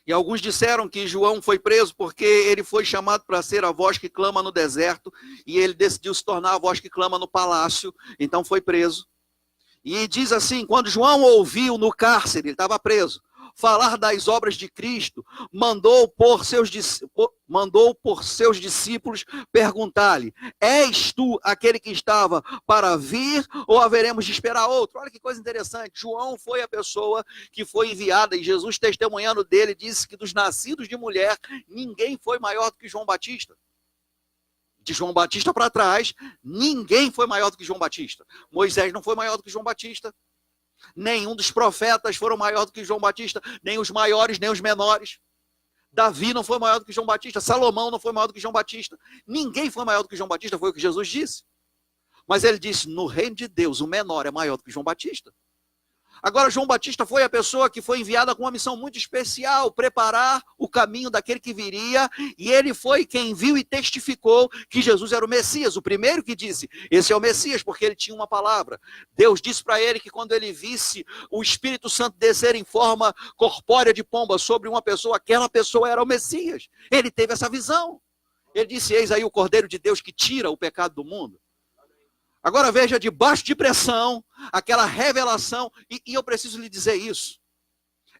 Speaker 1: E alguns disseram que João foi preso porque ele foi chamado para ser a voz que clama no deserto e ele decidiu se tornar a voz que clama no palácio, então foi preso. E diz assim, quando João ouviu no cárcere, ele estava preso, falar das obras de Cristo, mandou por seus discípulos perguntar-lhe, és tu aquele que estava para vir ou haveremos de esperar outro? Olha que coisa interessante, João foi a pessoa que foi enviada e Jesus testemunhando dele disse que dos nascidos de mulher, ninguém foi maior do que João Batista. De João Batista para trás, ninguém foi maior do que João Batista. Moisés não foi maior do que João Batista. Nenhum dos profetas foram maior do que João Batista. Nem os maiores, nem os menores. Davi não foi maior do que João Batista. Salomão não foi maior do que João Batista. Ninguém foi maior do que João Batista, foi o que Jesus disse. Mas ele disse, no reino de Deus, o menor é maior do que João Batista. Agora, João Batista foi a pessoa que foi enviada com uma missão muito especial, preparar o caminho daquele que viria, e ele foi quem viu e testificou que Jesus era o Messias, o primeiro que disse, esse é o Messias, porque ele tinha uma palavra. Deus disse para ele que quando ele visse o Espírito Santo descer em forma corpórea de pomba sobre uma pessoa, aquela pessoa era o Messias. Ele teve essa visão. Ele disse, eis aí o Cordeiro de Deus que tira o pecado do mundo. Agora veja, debaixo de pressão, aquela revelação, e eu preciso lhe dizer isso.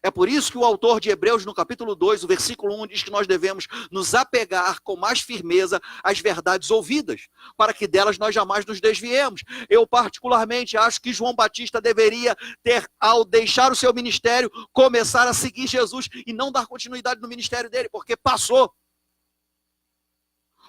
Speaker 1: É por isso que o autor de Hebreus, no capítulo 2, o versículo 1, diz que nós devemos nos apegar com mais firmeza às verdades ouvidas, para que delas nós jamais nos desviemos. Eu particularmente acho que João Batista deveria ter, ao deixar o seu ministério, começar a seguir Jesus e não dar continuidade no ministério dele, porque passou.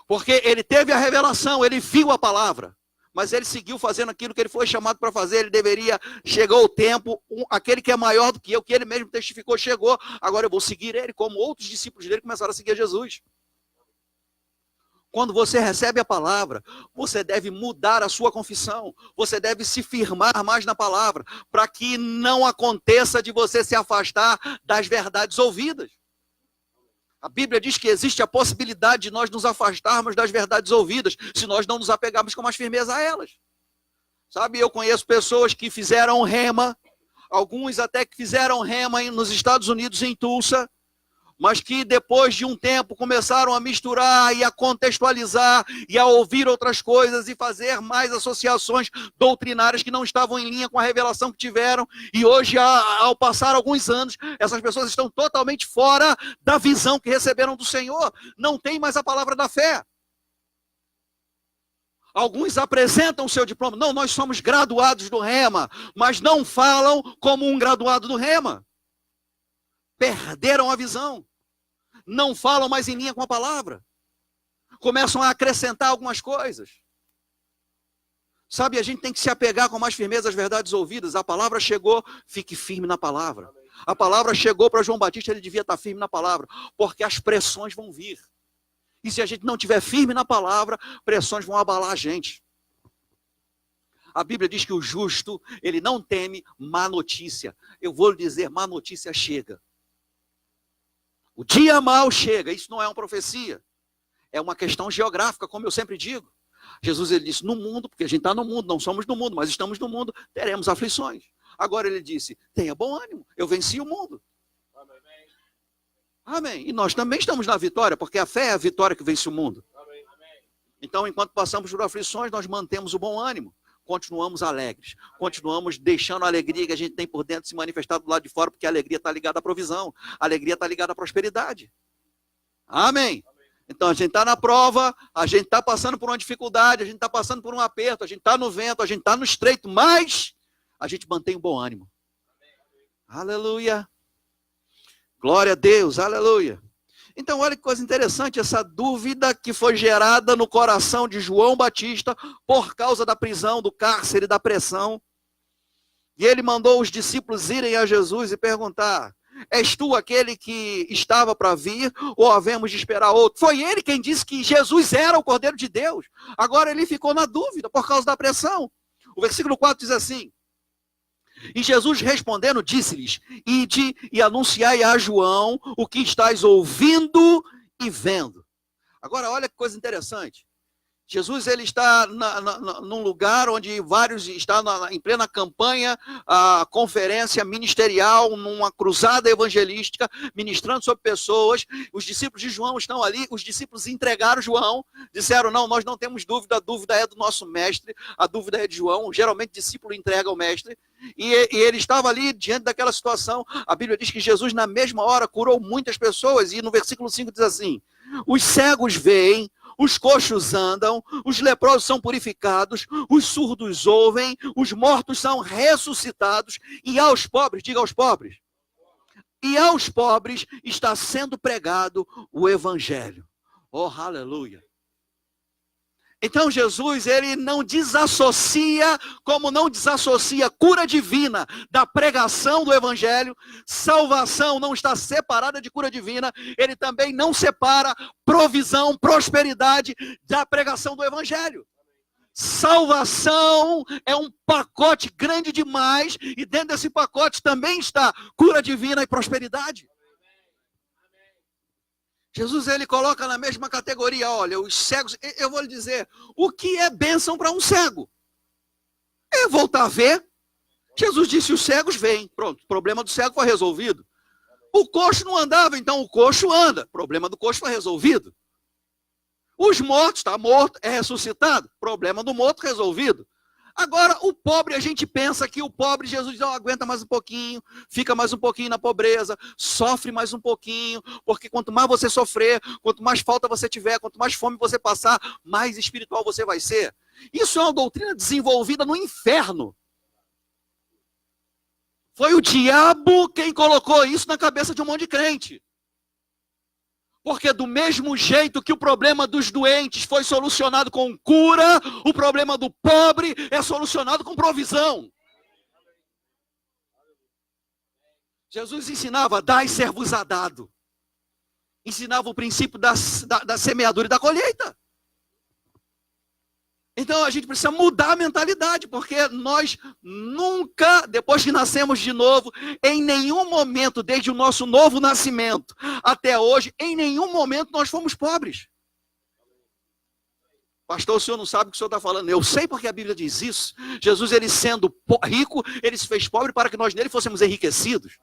Speaker 1: Porque ele teve a revelação, ele viu a palavra. Mas ele seguiu fazendo aquilo que ele foi chamado para fazer, ele deveria, chegou o tempo, aquele que é maior do que eu, que ele mesmo testificou, chegou, agora eu vou seguir ele, como outros discípulos dele começaram a seguir Jesus. Quando você recebe a palavra, você deve mudar a sua confissão, você deve se firmar mais na palavra, para que não aconteça de você se afastar das verdades ouvidas. A Bíblia diz que existe a possibilidade de nós nos afastarmos das verdades ouvidas, se nós não nos apegarmos com mais firmeza a elas. Sabe, eu conheço pessoas que fizeram rema, alguns até que fizeram rema nos Estados Unidos, em Tulsa, mas que depois de um tempo começaram a misturar e a contextualizar e a ouvir outras coisas e fazer mais associações doutrinárias que não estavam em linha com a revelação que tiveram, e hoje, ao passar alguns anos, essas pessoas estão totalmente fora da visão que receberam do Senhor, não tem mais a palavra da fé. Alguns apresentam o seu diploma, não, nós somos graduados do Rema, mas não falam como um graduado do Rema. Perderam a visão, não falam mais em linha com a palavra, começam a acrescentar algumas coisas. Sabe, a gente tem que se apegar com mais firmeza às verdades ouvidas. A palavra chegou, fique firme na palavra. A palavra chegou para João Batista, ele devia estar firme na palavra, porque as pressões vão vir. E se a gente não estiver firme na palavra, pressões vão abalar a gente. A Bíblia diz que o justo, ele não teme má notícia. Eu vou lhe dizer, má notícia chega. O dia mau chega, isso não é uma profecia, é uma questão geográfica, como eu sempre digo. Jesus, ele disse, no mundo, porque a gente está no mundo, não somos no mundo, mas estamos no mundo, teremos aflições. Agora ele disse, tenha bom ânimo, eu venci o mundo. Amém. Amém. E nós também estamos na vitória, porque a fé é a vitória que vence o mundo. Amém. Então, enquanto passamos por aflições, nós mantemos o bom ânimo, continuamos alegres, continuamos deixando a alegria que a gente tem por dentro se manifestar do lado de fora, porque a alegria está ligada à provisão, a alegria está ligada à prosperidade. Amém? Então a gente está na prova, a gente está passando por uma dificuldade, a gente está passando por um aperto, a gente está no vento, a gente está no estreito, mas a gente mantém um bom ânimo. Aleluia. Glória a Deus, aleluia. Então olha que coisa interessante, essa dúvida que foi gerada no coração de João Batista por causa da prisão, do cárcere, da pressão. E ele mandou os discípulos irem a Jesus e perguntar: és tu aquele que estava para vir ou havemos de esperar outro? Foi ele quem disse que Jesus era o Cordeiro de Deus. Agora ele ficou na dúvida por causa da pressão. O versículo 4 diz assim: e Jesus respondendo disse-lhes: ide e anunciai a João o que estáis ouvindo e vendo. Agora olha que coisa interessante. Jesus ele está num lugar onde vários estão em plena campanha, a conferência ministerial, numa cruzada evangelística, ministrando sobre pessoas. Os discípulos de João estão ali, os discípulos entregaram João, disseram: não, nós não temos dúvida, a dúvida é do nosso mestre, a dúvida é de João. Geralmente discípulo entrega ao mestre. E ele estava ali diante daquela situação. A Bíblia diz que Jesus na mesma hora curou muitas pessoas, e no versículo 5 diz assim: os cegos veem, os coxos andam, os leprosos são purificados, os surdos ouvem, os mortos são ressuscitados, e aos pobres, diga aos pobres, e aos pobres está sendo pregado o evangelho. Oh, aleluia. Então Jesus, ele não desassocia, como não desassocia cura divina da pregação do evangelho. Salvação não está separada de cura divina. Ele também não separa provisão, prosperidade da pregação do evangelho. Salvação é um pacote grande demais, e dentro desse pacote também está cura divina e prosperidade. Jesus, ele coloca na mesma categoria, olha, os cegos, eu vou lhe dizer, o que é bênção para um cego? É voltar a ver. Jesus disse, os cegos veem. Pronto, o problema do cego foi resolvido. O coxo não andava, então o coxo anda. O problema do coxo foi resolvido. Os mortos, está morto, é ressuscitado. Problema do morto resolvido. Agora, o pobre, a gente pensa que o pobre, Jesus diz, aguenta mais um pouquinho, fica mais um pouquinho na pobreza, sofre mais um pouquinho, porque quanto mais você sofrer, quanto mais falta você tiver, quanto mais fome você passar, mais espiritual você vai ser. Isso é uma doutrina desenvolvida no inferno. Foi o diabo quem colocou isso na cabeça de um monte de crente. Porque do mesmo jeito que o problema dos doentes foi solucionado com cura, o problema do pobre é solucionado com provisão. Jesus ensinava, dai ser-vos a dado. Ensinava o princípio da semeadura e da colheita. Então a gente precisa mudar a mentalidade, porque nós nunca, depois que nascemos de novo, em nenhum momento, desde o nosso novo nascimento até hoje, em nenhum momento nós fomos pobres. Pastor, o senhor não sabe o que o senhor está falando. Eu sei porque a Bíblia diz isso. Jesus, ele sendo rico, ele se fez pobre para que nós nele fôssemos enriquecidos.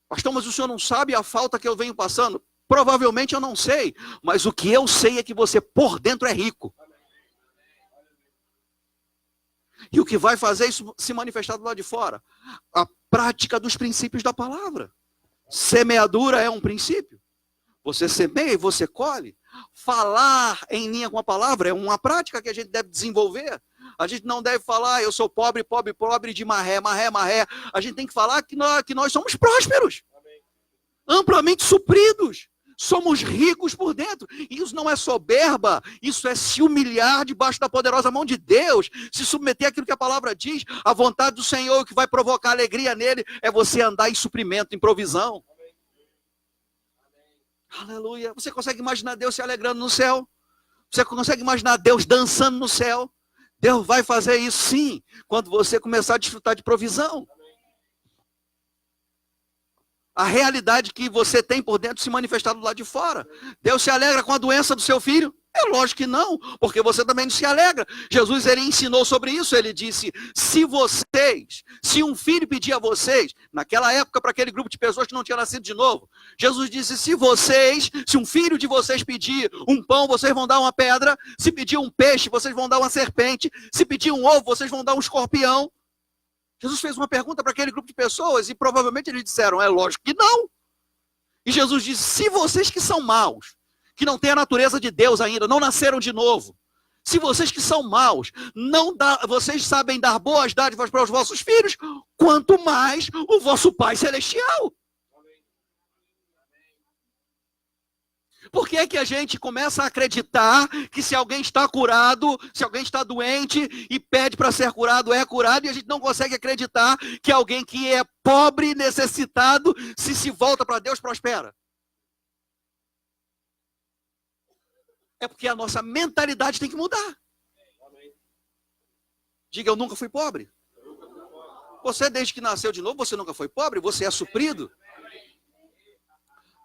Speaker 1: Pastor, mas o senhor não sabe a falta que eu venho passando? Provavelmente eu não sei, mas o que eu sei é que você por dentro é rico. E o que vai fazer isso se manifestar do lado de fora? A prática dos princípios da palavra. Semeadura é um princípio. Você semeia e você colhe. Falar em linha com a palavra é uma prática que a gente deve desenvolver. A gente não deve falar, eu sou pobre, pobre, pobre de marré, marré, marré. A gente tem que falar que nós somos prósperos. Amplamente supridos. Somos ricos por dentro. E isso não é soberba, isso é se humilhar debaixo da poderosa mão de Deus, se submeter àquilo que a palavra diz. A vontade do Senhor, que vai provocar alegria nele, é você andar em suprimento, em provisão. Amém. Aleluia. Você consegue imaginar Deus se alegrando no céu? Você consegue imaginar Deus dançando no céu? Deus vai fazer isso sim, quando você começar a desfrutar de provisão. A realidade que você tem por dentro se manifestar do lado de fora. Deus se alegra com a doença do seu filho? É lógico que não, porque você também não se alegra. Jesus, ele ensinou sobre isso, ele disse, se um filho pedir a vocês, naquela época para aquele grupo de pessoas que não tinha nascido de novo, Jesus disse, se um filho de vocês pedir um pão, vocês vão dar uma pedra, se pedir um peixe, vocês vão dar uma serpente, se pedir um ovo, vocês vão dar um escorpião. Jesus fez uma pergunta para aquele grupo de pessoas e provavelmente eles disseram, é lógico que não. E Jesus disse, se vocês que são maus, que não têm a natureza de Deus ainda, não nasceram de novo, se vocês que são maus, vocês sabem dar boas dádivas para os vossos filhos, quanto mais o vosso Pai Celestial. Por que é que a gente começa a acreditar que se alguém está curado, se alguém está doente e pede para ser curado, é curado, e a gente não consegue acreditar que alguém que é pobre, necessitado, se volta para Deus, prospera? É porque a nossa mentalidade tem que mudar. Diga, eu nunca fui pobre. Você, desde que nasceu de novo, você nunca foi pobre, você é suprido.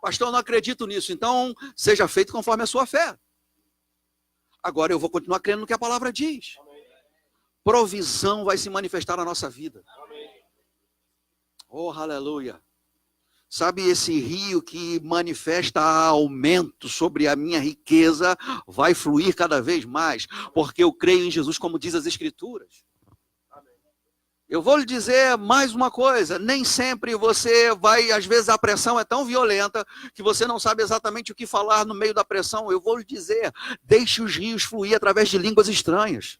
Speaker 1: Pastor, eu não acredito nisso. Então, seja feito conforme a sua fé. Agora eu vou continuar crendo no que a palavra diz. Provisão vai se manifestar na nossa vida. Oh, aleluia. Sabe, esse rio que manifesta aumento sobre a minha riqueza vai fluir cada vez mais, porque eu creio em Jesus, como diz as Escrituras. Eu vou lhe dizer mais uma coisa, nem sempre você vai, às vezes a pressão é tão violenta que você não sabe exatamente o que falar no meio da pressão. Eu vou lhe dizer, deixe os rios fluir através de línguas estranhas.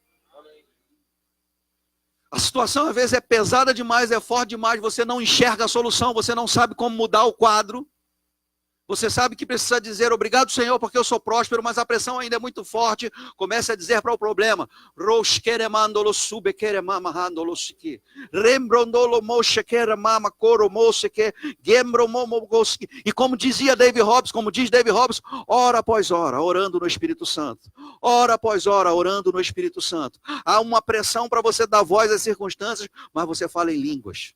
Speaker 1: A situação às vezes é pesada demais, é forte demais, você não enxerga a solução, você não sabe como mudar o quadro. Você sabe que precisa dizer, obrigado Senhor, porque eu sou próspero, mas a pressão ainda é muito forte. Comece a dizer para o problema. E como dizia David Hobbs, como diz David Hobbs, hora após hora, orando no Espírito Santo. Hora após hora, orando no Espírito Santo. Há uma pressão para você dar voz às circunstâncias, mas você fala em línguas.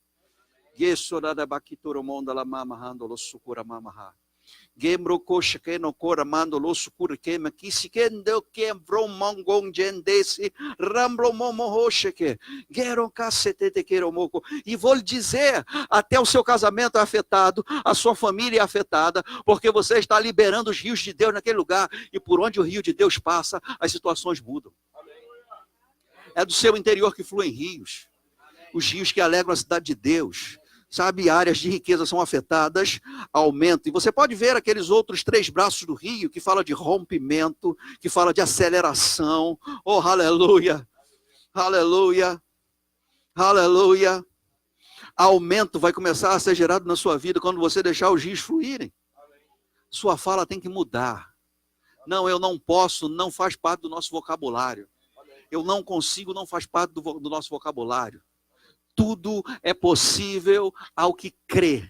Speaker 1: Gembro coxa que no cora mando lo sucura que me quisi que ndo que vrom mongong gendesse ramblo momo roxa que quero cacete te quero moco. E vou lhe dizer, até o seu casamento é afetado, a sua família é afetada, porque você está liberando os rios de Deus naquele lugar, e por onde o rio de Deus passa, as situações mudam. É do seu interior que fluem rios, os rios que alegram a cidade de Deus. Sabe, áreas de riqueza são afetadas, aumento. E você pode ver aqueles outros 3 braços do rio, que fala de rompimento, que fala de aceleração. Oh, aleluia, aleluia, aleluia. Aumento vai começar a ser gerado na sua vida quando você deixar os rios fluírem. Sua fala tem que mudar. Não, eu não posso, não faz parte do nosso vocabulário. Eu não consigo, não faz parte do nosso vocabulário. Tudo é possível ao que crê.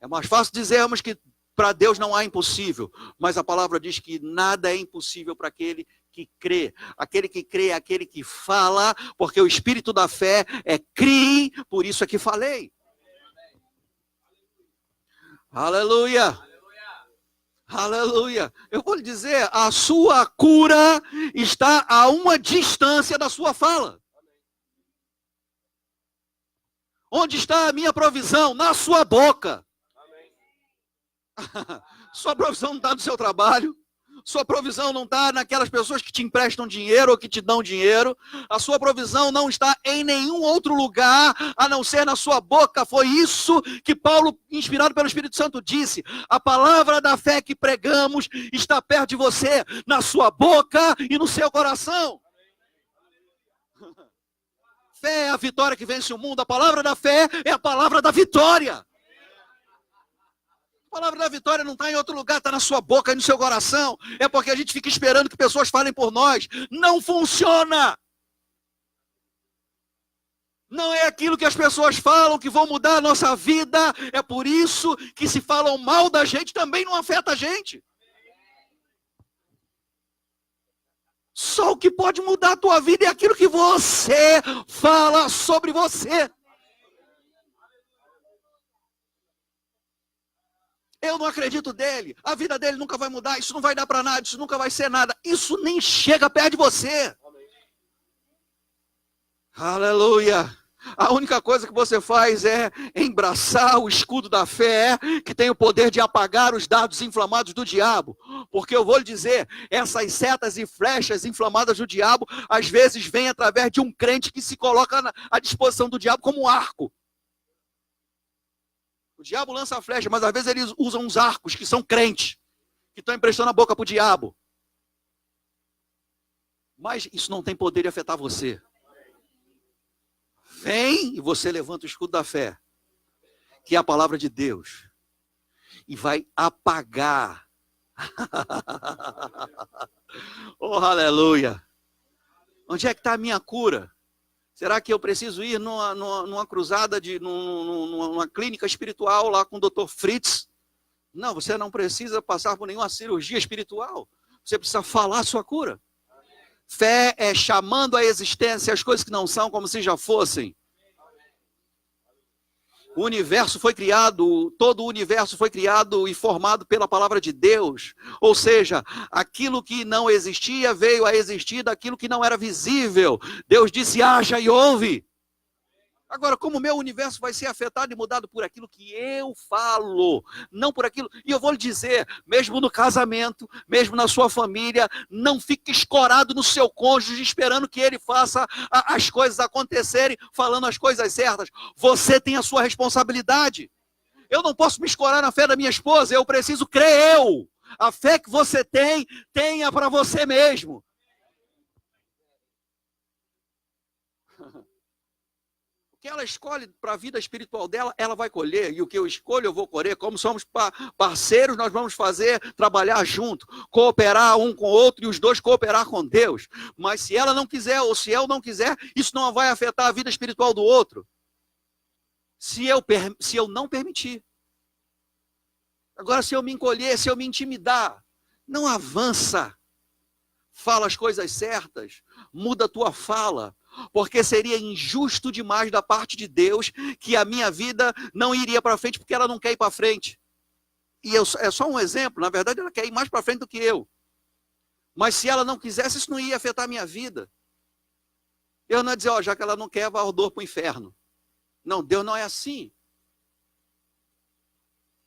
Speaker 1: É mais fácil dizermos que para Deus não há impossível, mas a palavra diz que nada é impossível para aquele que crê. Aquele que crê é aquele que fala, porque o espírito da fé é crie, por isso é que falei. Aleluia. Aleluia. Eu vou lhe dizer, a sua cura está a uma distância da sua fala. Onde está a minha provisão? Na sua boca. Sua provisão não está no seu trabalho. Sua provisão não está naquelas pessoas que te emprestam dinheiro ou que te dão dinheiro. A sua provisão não está em nenhum outro lugar, a não ser na sua boca. Foi isso que Paulo, inspirado pelo Espírito Santo, disse. A palavra da fé que pregamos está perto de você, na sua boca e no seu coração. Fé é a vitória que vence o mundo. A palavra da fé é a palavra da vitória. A palavra da vitória não está em outro lugar, está na sua boca e no seu coração. É porque a gente fica esperando que pessoas falem por nós. Não funciona. Não é aquilo que as pessoas falam que vão mudar a nossa vida. É por isso que se falam mal da gente também não afeta a gente. Só o que pode mudar a tua vida é aquilo que você fala sobre você. Eu não acredito dele, a vida dele nunca vai mudar, isso não vai dar para nada, isso nunca vai ser nada. Isso nem chega perto de você. Aleluia. A única coisa que você faz é embraçar o escudo da fé, que tem o poder de apagar os dardos inflamados do diabo. Porque eu vou lhe dizer, essas setas e flechas inflamadas do diabo, às vezes vêm através de um crente que se coloca à disposição do diabo como um arco. O diabo lança a flecha, mas às vezes eles usam uns arcos que são crentes, que estão emprestando a boca para o diabo. Mas isso não tem poder de afetar você. Vem e você levanta o escudo da fé, que é a palavra de Deus, e vai apagar. Oh, aleluia. Onde é que está a minha cura? Será que eu preciso ir numa cruzada, numa clínica espiritual lá com o Dr. Fritz? Não, você não precisa passar por nenhuma cirurgia espiritual. Você precisa falar a sua cura. Fé é chamando à existência as coisas que não são como se já fossem. O universo foi criado, todo o universo foi criado e formado pela palavra de Deus. Ou seja, aquilo que não existia veio a existir daquilo que não era visível. Deus disse, haja e houve. Agora, como o meu universo vai ser afetado e mudado por aquilo que eu falo, não por aquilo... E eu vou lhe dizer, mesmo no casamento, mesmo na sua família, não fique escorado no seu cônjuge, esperando que ele faça as coisas acontecerem, falando as coisas certas. Você tem a sua responsabilidade. Eu não posso me escorar na fé da minha esposa, eu preciso crer eu. A fé que você tem, tenha para você mesmo. Que ela escolhe para a vida espiritual dela, ela vai colher, e o que eu escolho, eu vou colher. Como somos parceiros, nós vamos trabalhar junto, cooperar um com o outro, e os dois cooperar com Deus. Mas se ela não quiser, ou se eu não quiser, isso não vai afetar a vida espiritual do outro. Se eu não permitir. Agora, se eu me encolher, se eu me intimidar, não avança. Fala as coisas certas, muda a tua fala, porque seria injusto demais da parte de Deus que a minha vida não iria para frente porque ela não quer ir para frente. E é só um exemplo, na verdade ela quer ir mais para frente do que eu. Mas se ela não quisesse, isso não ia afetar a minha vida. Eu não ia dizer, já que ela não quer, vai ao dor para o inferno. Não, Deus não é assim.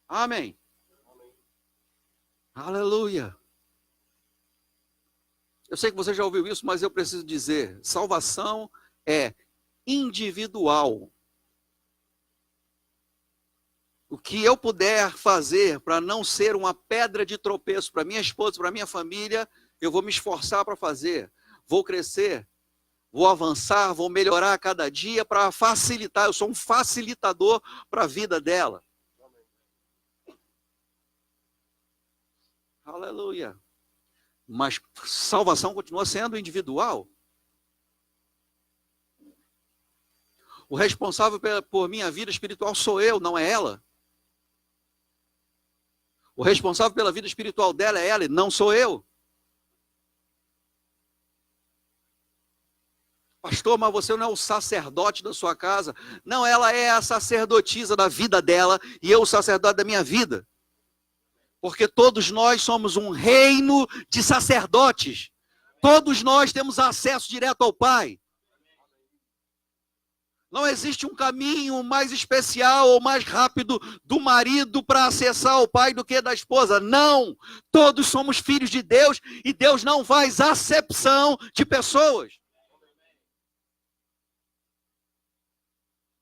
Speaker 1: Amém. Aleluia. Eu sei que você já ouviu isso, mas eu preciso dizer, salvação é individual. O que eu puder fazer para não ser uma pedra de tropeço para minha esposa, para minha família, eu vou me esforçar para fazer. Vou crescer, vou avançar, vou melhorar a cada dia para facilitar. Eu sou um facilitador para a vida dela. Aleluia. Mas salvação continua sendo individual. O responsável por minha vida espiritual sou eu, não é ela. O responsável pela vida espiritual dela é ela, e não sou eu. Pastor, mas você não é o sacerdote da sua casa. Não, ela é a sacerdotisa da vida dela e eu o sacerdote da minha vida. Porque todos nós somos um reino de sacerdotes. Todos nós temos acesso direto ao Pai. Não existe um caminho mais especial ou mais rápido do marido para acessar o Pai do que da esposa. Não! Todos somos filhos de Deus e Deus não faz acepção de pessoas.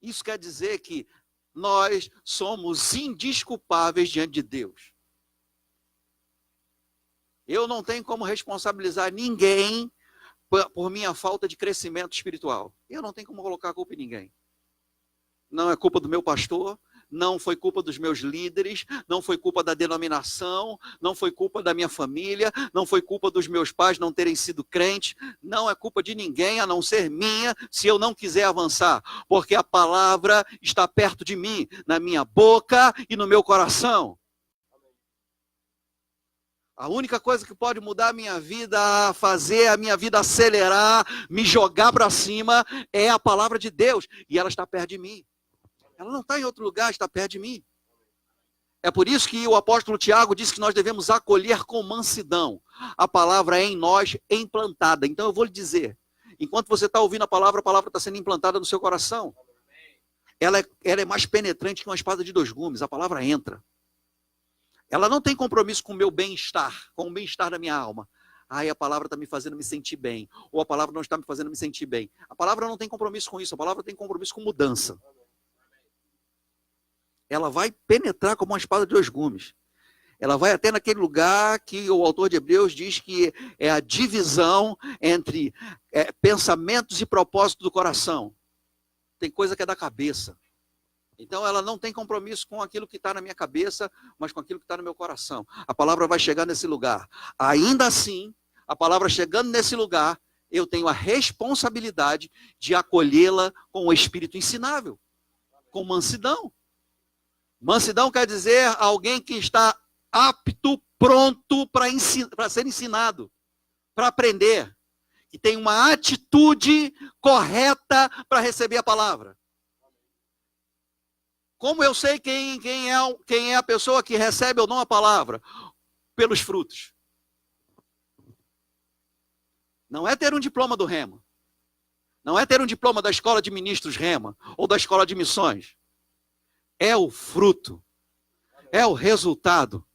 Speaker 1: Isso quer dizer que nós somos indesculpáveis diante de Deus. Eu não tenho como responsabilizar ninguém por minha falta de crescimento espiritual. Eu não tenho como colocar a culpa em ninguém. Não é culpa do meu pastor, não foi culpa dos meus líderes, não foi culpa da denominação, não foi culpa da minha família, não foi culpa dos meus pais não terem sido crentes, não é culpa de ninguém a não ser minha, se eu não quiser avançar, porque a palavra está perto de mim, na minha boca e no meu coração. A única coisa que pode mudar a minha vida, fazer a minha vida acelerar, me jogar para cima, é a palavra de Deus. E ela está perto de mim. Ela não está em outro lugar, está perto de mim. É por isso que o apóstolo Tiago disse que nós devemos acolher com mansidão. A palavra é em nós implantada. Então eu vou lhe dizer, enquanto você está ouvindo a palavra está sendo implantada no seu coração. Ela é mais penetrante que uma espada de dois gumes. A palavra entra. Ela não tem compromisso com o meu bem-estar, com o bem-estar da minha alma. Ai, a palavra está me fazendo me sentir bem. Ou a palavra não está me fazendo me sentir bem. A palavra não tem compromisso com isso. A palavra tem compromisso com mudança. Ela vai penetrar como uma espada de dois gumes. Ela vai até naquele lugar que o autor de Hebreus diz que é a divisão entre pensamentos e propósitos do coração. Tem coisa que é da cabeça. Então ela não tem compromisso com aquilo que está na minha cabeça, mas com aquilo que está no meu coração. A palavra vai chegar nesse lugar. Ainda assim, a palavra chegando nesse lugar, eu tenho a responsabilidade de acolhê-la com o espírito ensinável, com mansidão. Mansidão quer dizer alguém que está apto, pronto para ser ensinado, para aprender, que tem uma atitude correta para receber a palavra. Como eu sei quem é a pessoa que recebe ou não a palavra? Pelos frutos. Não é ter um diploma do Rema. Não é ter um diploma da escola de ministros Rema ou da escola de missões. É o fruto. É o resultado.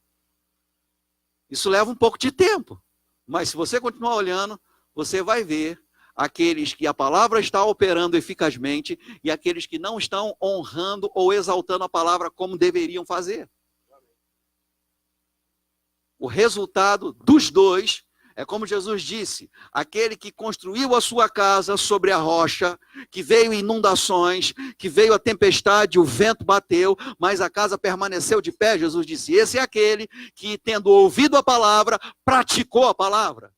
Speaker 1: Isso leva um pouco de tempo. Mas se você continuar olhando, você vai ver aqueles que a palavra está operando eficazmente e aqueles que não estão honrando ou exaltando a palavra como deveriam fazer. O resultado dos dois é como Jesus disse, aquele que construiu a sua casa sobre a rocha, que veio inundações, que veio a tempestade, o vento bateu, mas a casa permaneceu de pé, Jesus disse, esse é aquele que, tendo ouvido a palavra, praticou a palavra.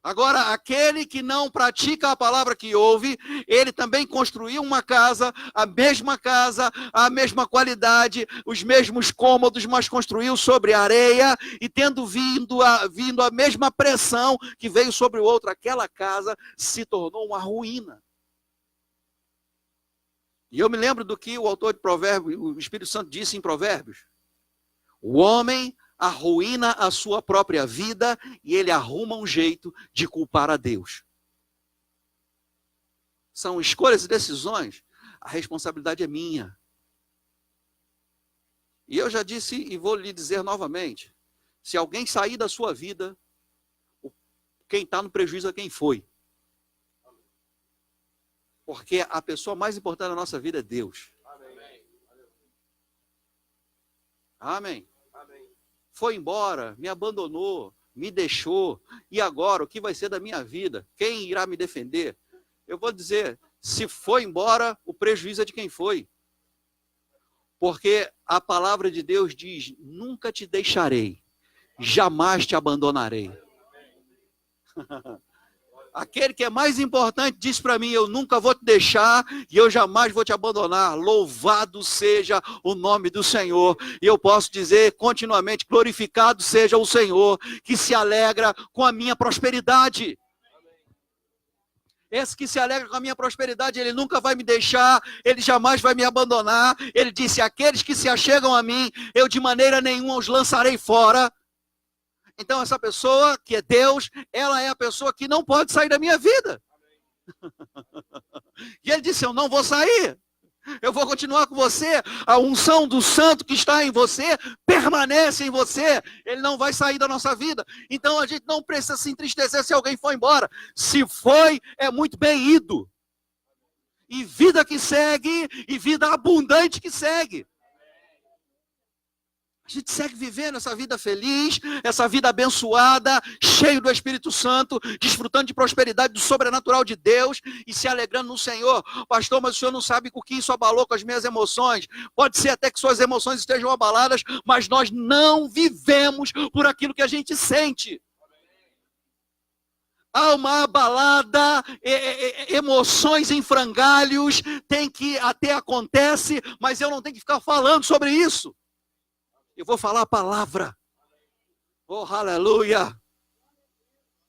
Speaker 1: Agora, aquele que não pratica a palavra que ouve, ele também construiu uma casa, a mesma qualidade, os mesmos cômodos, mas construiu sobre areia, e tendo vindo a mesma pressão que veio sobre o outro, aquela casa se tornou uma ruína. E eu me lembro do que o autor de Provérbios, o Espírito Santo disse em Provérbios. O homem arruína a sua própria vida e ele arruma um jeito de culpar a Deus. São escolhas e decisões, a responsabilidade é minha. E eu já disse e vou lhe dizer novamente, se alguém sair da sua vida, quem está no prejuízo é quem foi. Porque a pessoa mais importante da nossa vida é Deus. Amém. Foi embora, me abandonou, me deixou, e agora o que vai ser da minha vida? Quem irá me defender? Eu vou dizer, se foi embora, o prejuízo é de quem foi. Porque a palavra de Deus diz, nunca te deixarei, jamais te abandonarei. Aquele que é mais importante diz para mim, eu nunca vou te deixar e eu jamais vou te abandonar. Louvado seja o nome do Senhor. E eu posso dizer continuamente, glorificado seja o Senhor, que se alegra com a minha prosperidade. Esse que se alegra com a minha prosperidade, ele nunca vai me deixar, ele jamais vai me abandonar. Ele disse, aqueles que se achegam a mim, eu de maneira nenhuma os lançarei fora. Então essa pessoa que é Deus, ela é a pessoa que não pode sair da minha vida. E ele disse, eu não vou sair. Eu vou continuar com você. A unção do santo que está em você, permanece em você. Ele não vai sair da nossa vida. Então a gente não precisa se entristecer se alguém for embora. Se foi, é muito bem ido. E vida que segue, e vida abundante que segue. A gente segue vivendo essa vida feliz, essa vida abençoada, cheio do Espírito Santo, desfrutando de prosperidade do sobrenatural de Deus e se alegrando no Senhor. Pastor, mas o senhor não sabe o que isso abalou com as minhas emoções. Pode ser até que suas emoções estejam abaladas, mas nós não vivemos por aquilo que a gente sente. Alma abalada, emoções em frangalhos, até acontece, mas eu não tenho que ficar falando sobre isso. Eu vou falar a palavra. Oh, aleluia.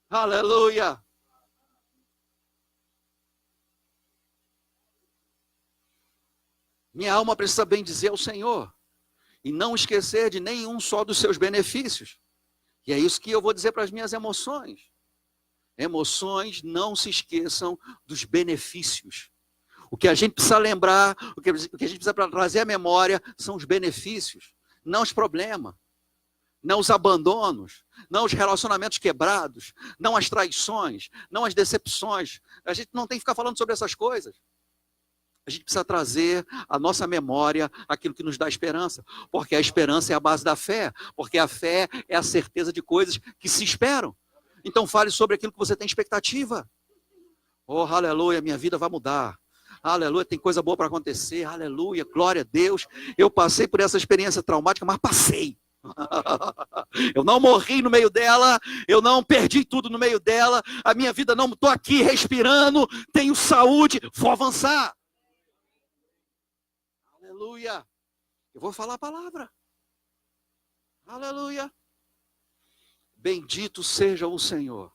Speaker 1: Aleluia. Minha alma precisa bendizer ao Senhor e não esquecer de nenhum só dos seus benefícios. E é isso que eu vou dizer para as minhas emoções. Emoções, não se esqueçam dos benefícios. O que a gente precisa lembrar, o que a gente precisa trazer à memória são os benefícios, não os problemas, não os abandonos, não os relacionamentos quebrados, não as traições, não as decepções. A gente não tem que ficar falando sobre essas coisas. A gente precisa trazer à nossa memória aquilo que nos dá esperança, porque a esperança é a base da fé, porque a fé é a certeza de coisas que se esperam. Então fale sobre aquilo que você tem expectativa. Oh, aleluia, minha vida vai mudar. Aleluia, tem coisa boa para acontecer. Aleluia, glória a Deus. Eu passei por essa experiência traumática, mas passei. Eu não morri no meio dela, eu não perdi tudo no meio dela. A minha vida não, estou aqui respirando, tenho saúde, vou avançar. Aleluia. Eu vou falar a palavra. Aleluia. Bendito seja o Senhor,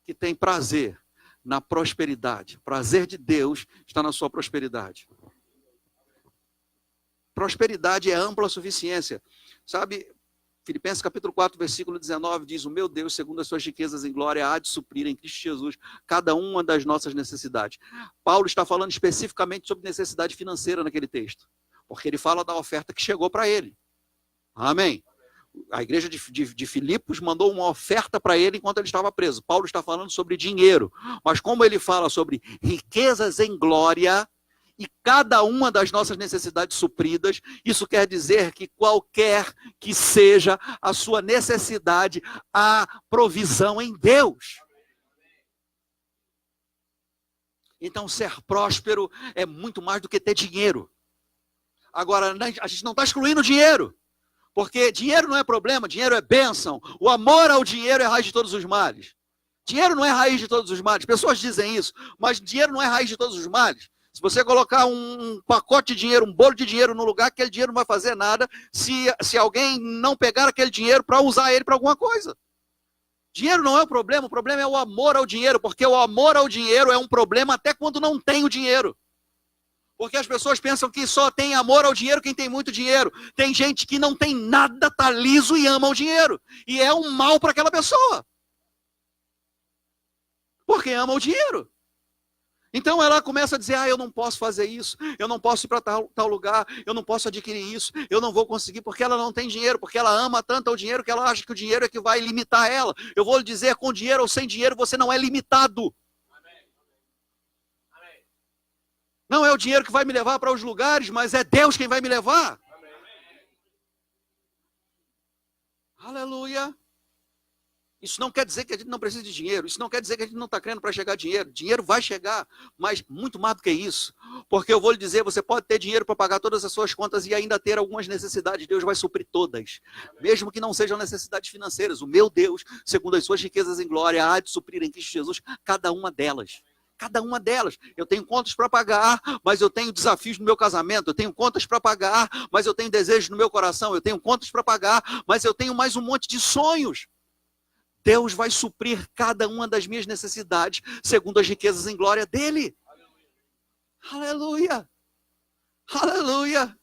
Speaker 1: que tem prazer na prosperidade. Prazer de Deus está na sua prosperidade. Prosperidade é ampla suficiência. Sabe, Filipenses capítulo 4, versículo 19 diz: o meu Deus, segundo as suas riquezas em glória, há de suprir em Cristo Jesus cada uma das nossas necessidades. Paulo está falando especificamente sobre necessidade financeira naquele texto, porque ele fala da oferta que chegou para ele. Amém? A igreja de Filipos mandou uma oferta para ele enquanto ele estava preso. Paulo está falando sobre dinheiro, mas como ele fala sobre riquezas em glória e cada uma das nossas necessidades supridas, isso quer dizer que qualquer que seja a sua necessidade, há provisão em Deus. Então ser próspero é muito mais do que ter dinheiro. Agora, a gente não está excluindo dinheiro. Porque dinheiro não é problema, dinheiro é bênção. O amor ao dinheiro é raiz de todos os males. Dinheiro não é raiz de todos os males. Pessoas dizem isso, mas dinheiro não é raiz de todos os males. Se você colocar um pacote de dinheiro, um bolo de dinheiro no lugar, aquele dinheiro não vai fazer nada se alguém não pegar aquele dinheiro para usar ele para alguma coisa. Dinheiro não é o problema é o amor ao dinheiro, porque o amor ao dinheiro é um problema até quando não tem o dinheiro. Porque as pessoas pensam que só tem amor ao dinheiro quem tem muito dinheiro. Tem gente que não tem nada, tá liso e ama o dinheiro. E é um mal para aquela pessoa. Porque ama o dinheiro. Então ela começa a dizer: eu não posso fazer isso, eu não posso ir para tal lugar, eu não posso adquirir isso, eu não vou conseguir, porque ela não tem dinheiro, porque ela ama tanto o dinheiro que ela acha que o dinheiro é que vai limitar ela. Eu vou lhe dizer, com dinheiro ou sem dinheiro, você não é limitado. Não é o dinheiro que vai me levar para os lugares, mas é Deus quem vai me levar. Aleluia. Isso não quer dizer que a gente não precisa de dinheiro. Isso não quer dizer que a gente não está crendo para chegar dinheiro. Dinheiro vai chegar, mas muito mais do que isso. Porque eu vou lhe dizer, você pode ter dinheiro para pagar todas as suas contas e ainda ter algumas necessidades. Deus vai suprir todas. Mesmo que não sejam necessidades financeiras. O meu Deus, segundo as suas riquezas em glória, há de suprir em Cristo Jesus cada uma delas. Cada uma delas. Eu tenho contas para pagar, mas eu tenho desafios no meu casamento. Eu tenho contas para pagar, mas eu tenho desejos no meu coração. Eu tenho contas para pagar, mas eu tenho mais um monte de sonhos. Deus vai suprir cada uma das minhas necessidades, segundo as riquezas em glória dele. Aleluia! Aleluia!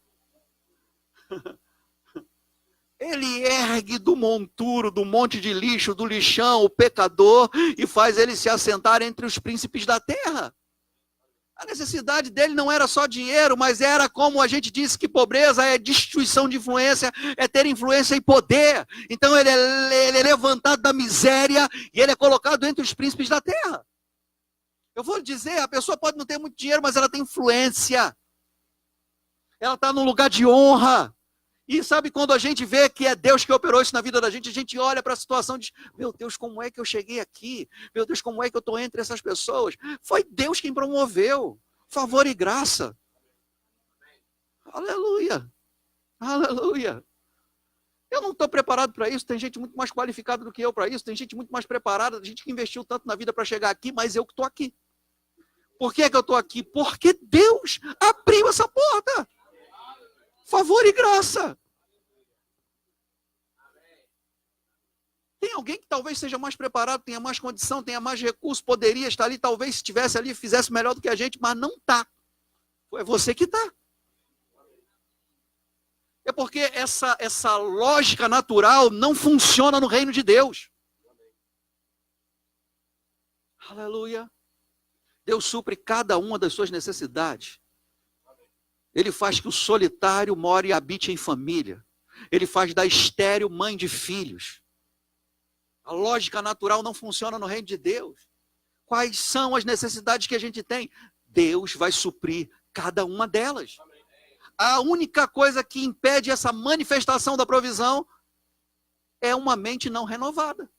Speaker 1: Ele ergue do monturo, do monte de lixo, do lixão, o pecador, e faz ele se assentar entre os príncipes da terra. A necessidade dele não era só dinheiro, mas era, como a gente disse, que pobreza é destituição de influência, é ter influência e poder. Então ele é levantado da miséria e ele é colocado entre os príncipes da terra. Eu vou lhe dizer, a pessoa pode não ter muito dinheiro, mas ela tem influência. Ela está num lugar de honra. E sabe, quando a gente vê que é Deus que operou isso na vida da gente, a gente olha para a situação e diz: meu Deus, como é que eu cheguei aqui? Meu Deus, como é que eu estou entre essas pessoas? Foi Deus quem promoveu. Favor e graça. Aleluia. Aleluia. Eu não estou preparado para isso, tem gente muito mais qualificada do que eu para isso, tem gente muito mais preparada, gente que investiu tanto na vida para chegar aqui, mas eu que estou aqui. Por que eu estou aqui? Porque Deus abriu essa porta. Favor e graça. Tem alguém que talvez seja mais preparado, tenha mais condição, tenha mais recurso, poderia estar ali, talvez se estivesse ali, fizesse melhor do que a gente, mas não está. É você que está. É porque essa lógica natural não funciona no reino de Deus. Aleluia. Deus supre cada uma das suas necessidades. Ele faz que o solitário more e habite em família. Ele faz da estéril mãe de filhos. A lógica natural não funciona no reino de Deus. Quais são as necessidades que a gente tem? Deus vai suprir cada uma delas. A única coisa que impede essa manifestação da provisão é uma mente não renovada.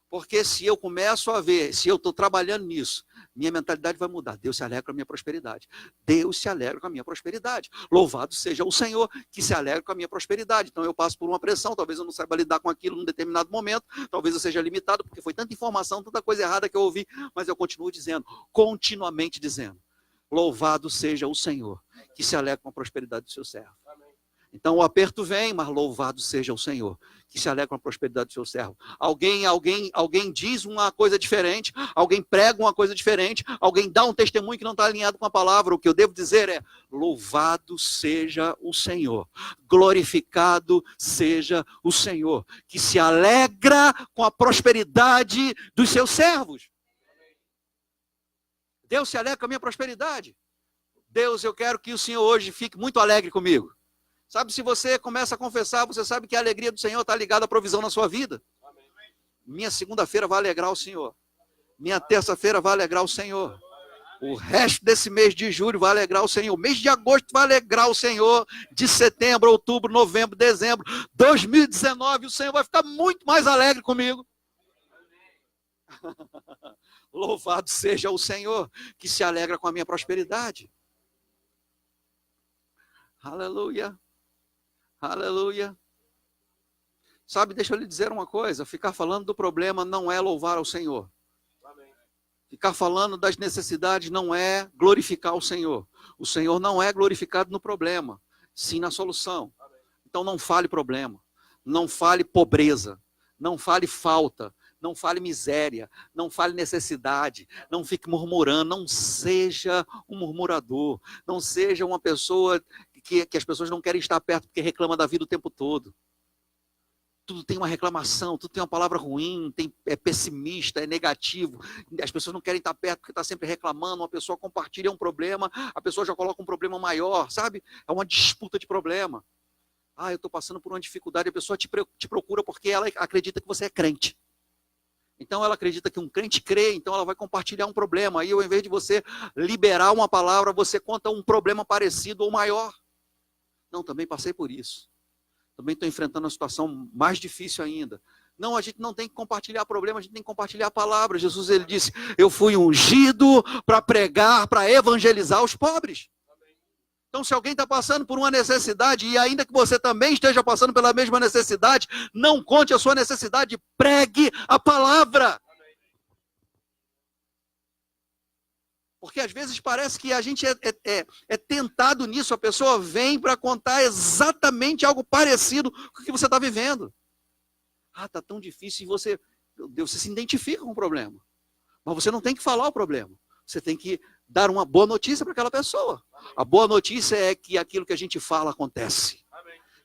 Speaker 1: Porque se eu começo a ver, se eu estou trabalhando nisso, minha mentalidade vai mudar. Deus se alegra com a minha prosperidade. Deus se alegra com a minha prosperidade. Louvado seja o Senhor que se alegra com a minha prosperidade. Então eu passo por uma pressão, talvez eu não saiba lidar com aquilo num determinado momento, talvez eu seja limitado, porque foi tanta informação, tanta coisa errada que eu ouvi, mas eu continuo dizendo, continuamente dizendo, louvado seja o Senhor que se alegra com a prosperidade do seu servo. Então o aperto vem, mas louvado seja o Senhor que se alegra com a prosperidade do seu servo. Alguém diz uma coisa diferente, alguém prega uma coisa diferente, alguém dá um testemunho que não está alinhado com a palavra. O que eu devo dizer é, louvado seja o Senhor, glorificado seja o Senhor, que se alegra com a prosperidade dos seus servos. Deus se alegra com a minha prosperidade. Deus, eu quero que o Senhor hoje fique muito alegre comigo. Sabe, se você começa a confessar, você sabe que a alegria do Senhor está ligada à provisão na sua vida. Amém. Minha segunda-feira vai alegrar o Senhor. Minha terça-feira vai alegrar o Senhor. O resto desse mês de julho vai alegrar o Senhor. O mês de agosto vai alegrar o Senhor. De setembro, outubro, novembro, dezembro, 2019, o Senhor vai ficar muito mais alegre comigo. Louvado seja o Senhor que se alegra com a minha prosperidade. Aleluia. Aleluia. Sabe, deixa eu lhe dizer uma coisa, ficar falando do problema não é louvar ao Senhor. Amém. Ficar falando das necessidades não é glorificar o Senhor. O Senhor não é glorificado no problema, sim na solução. Amém. Então não fale problema, não fale pobreza, não fale falta, não fale miséria, não fale necessidade, não fique murmurando, não seja um murmurador, não seja uma pessoa que as pessoas não querem estar perto porque reclama da vida o tempo todo. Tudo tem uma reclamação, tudo tem uma palavra ruim, é pessimista, é negativo. As pessoas não querem estar perto porque está sempre reclamando. Uma pessoa compartilha um problema, a pessoa já coloca um problema maior, sabe? É uma disputa de problema. Eu estou passando por uma dificuldade, a pessoa te procura porque ela acredita que você é crente. Então ela acredita que um crente crê, então ela vai compartilhar um problema. Aí ao invés de você liberar uma palavra, você conta um problema parecido ou maior. Não, também passei por isso. Também estou enfrentando uma situação mais difícil ainda. Não, a gente não tem que compartilhar problema, a gente tem que compartilhar a palavra. Jesus, ele disse, eu fui ungido para pregar, para evangelizar os pobres. Então, se alguém está passando por uma necessidade, e ainda que você também esteja passando pela mesma necessidade, não conte a sua necessidade, pregue a palavra. Porque às vezes parece que a gente é tentado nisso, a pessoa vem para contar exatamente algo parecido com o que você está vivendo. Está tão difícil e você, meu Deus, você se identifica com o problema. Mas você não tem que falar o problema. Você tem que dar uma boa notícia para aquela pessoa. A boa notícia é que aquilo que a gente fala acontece.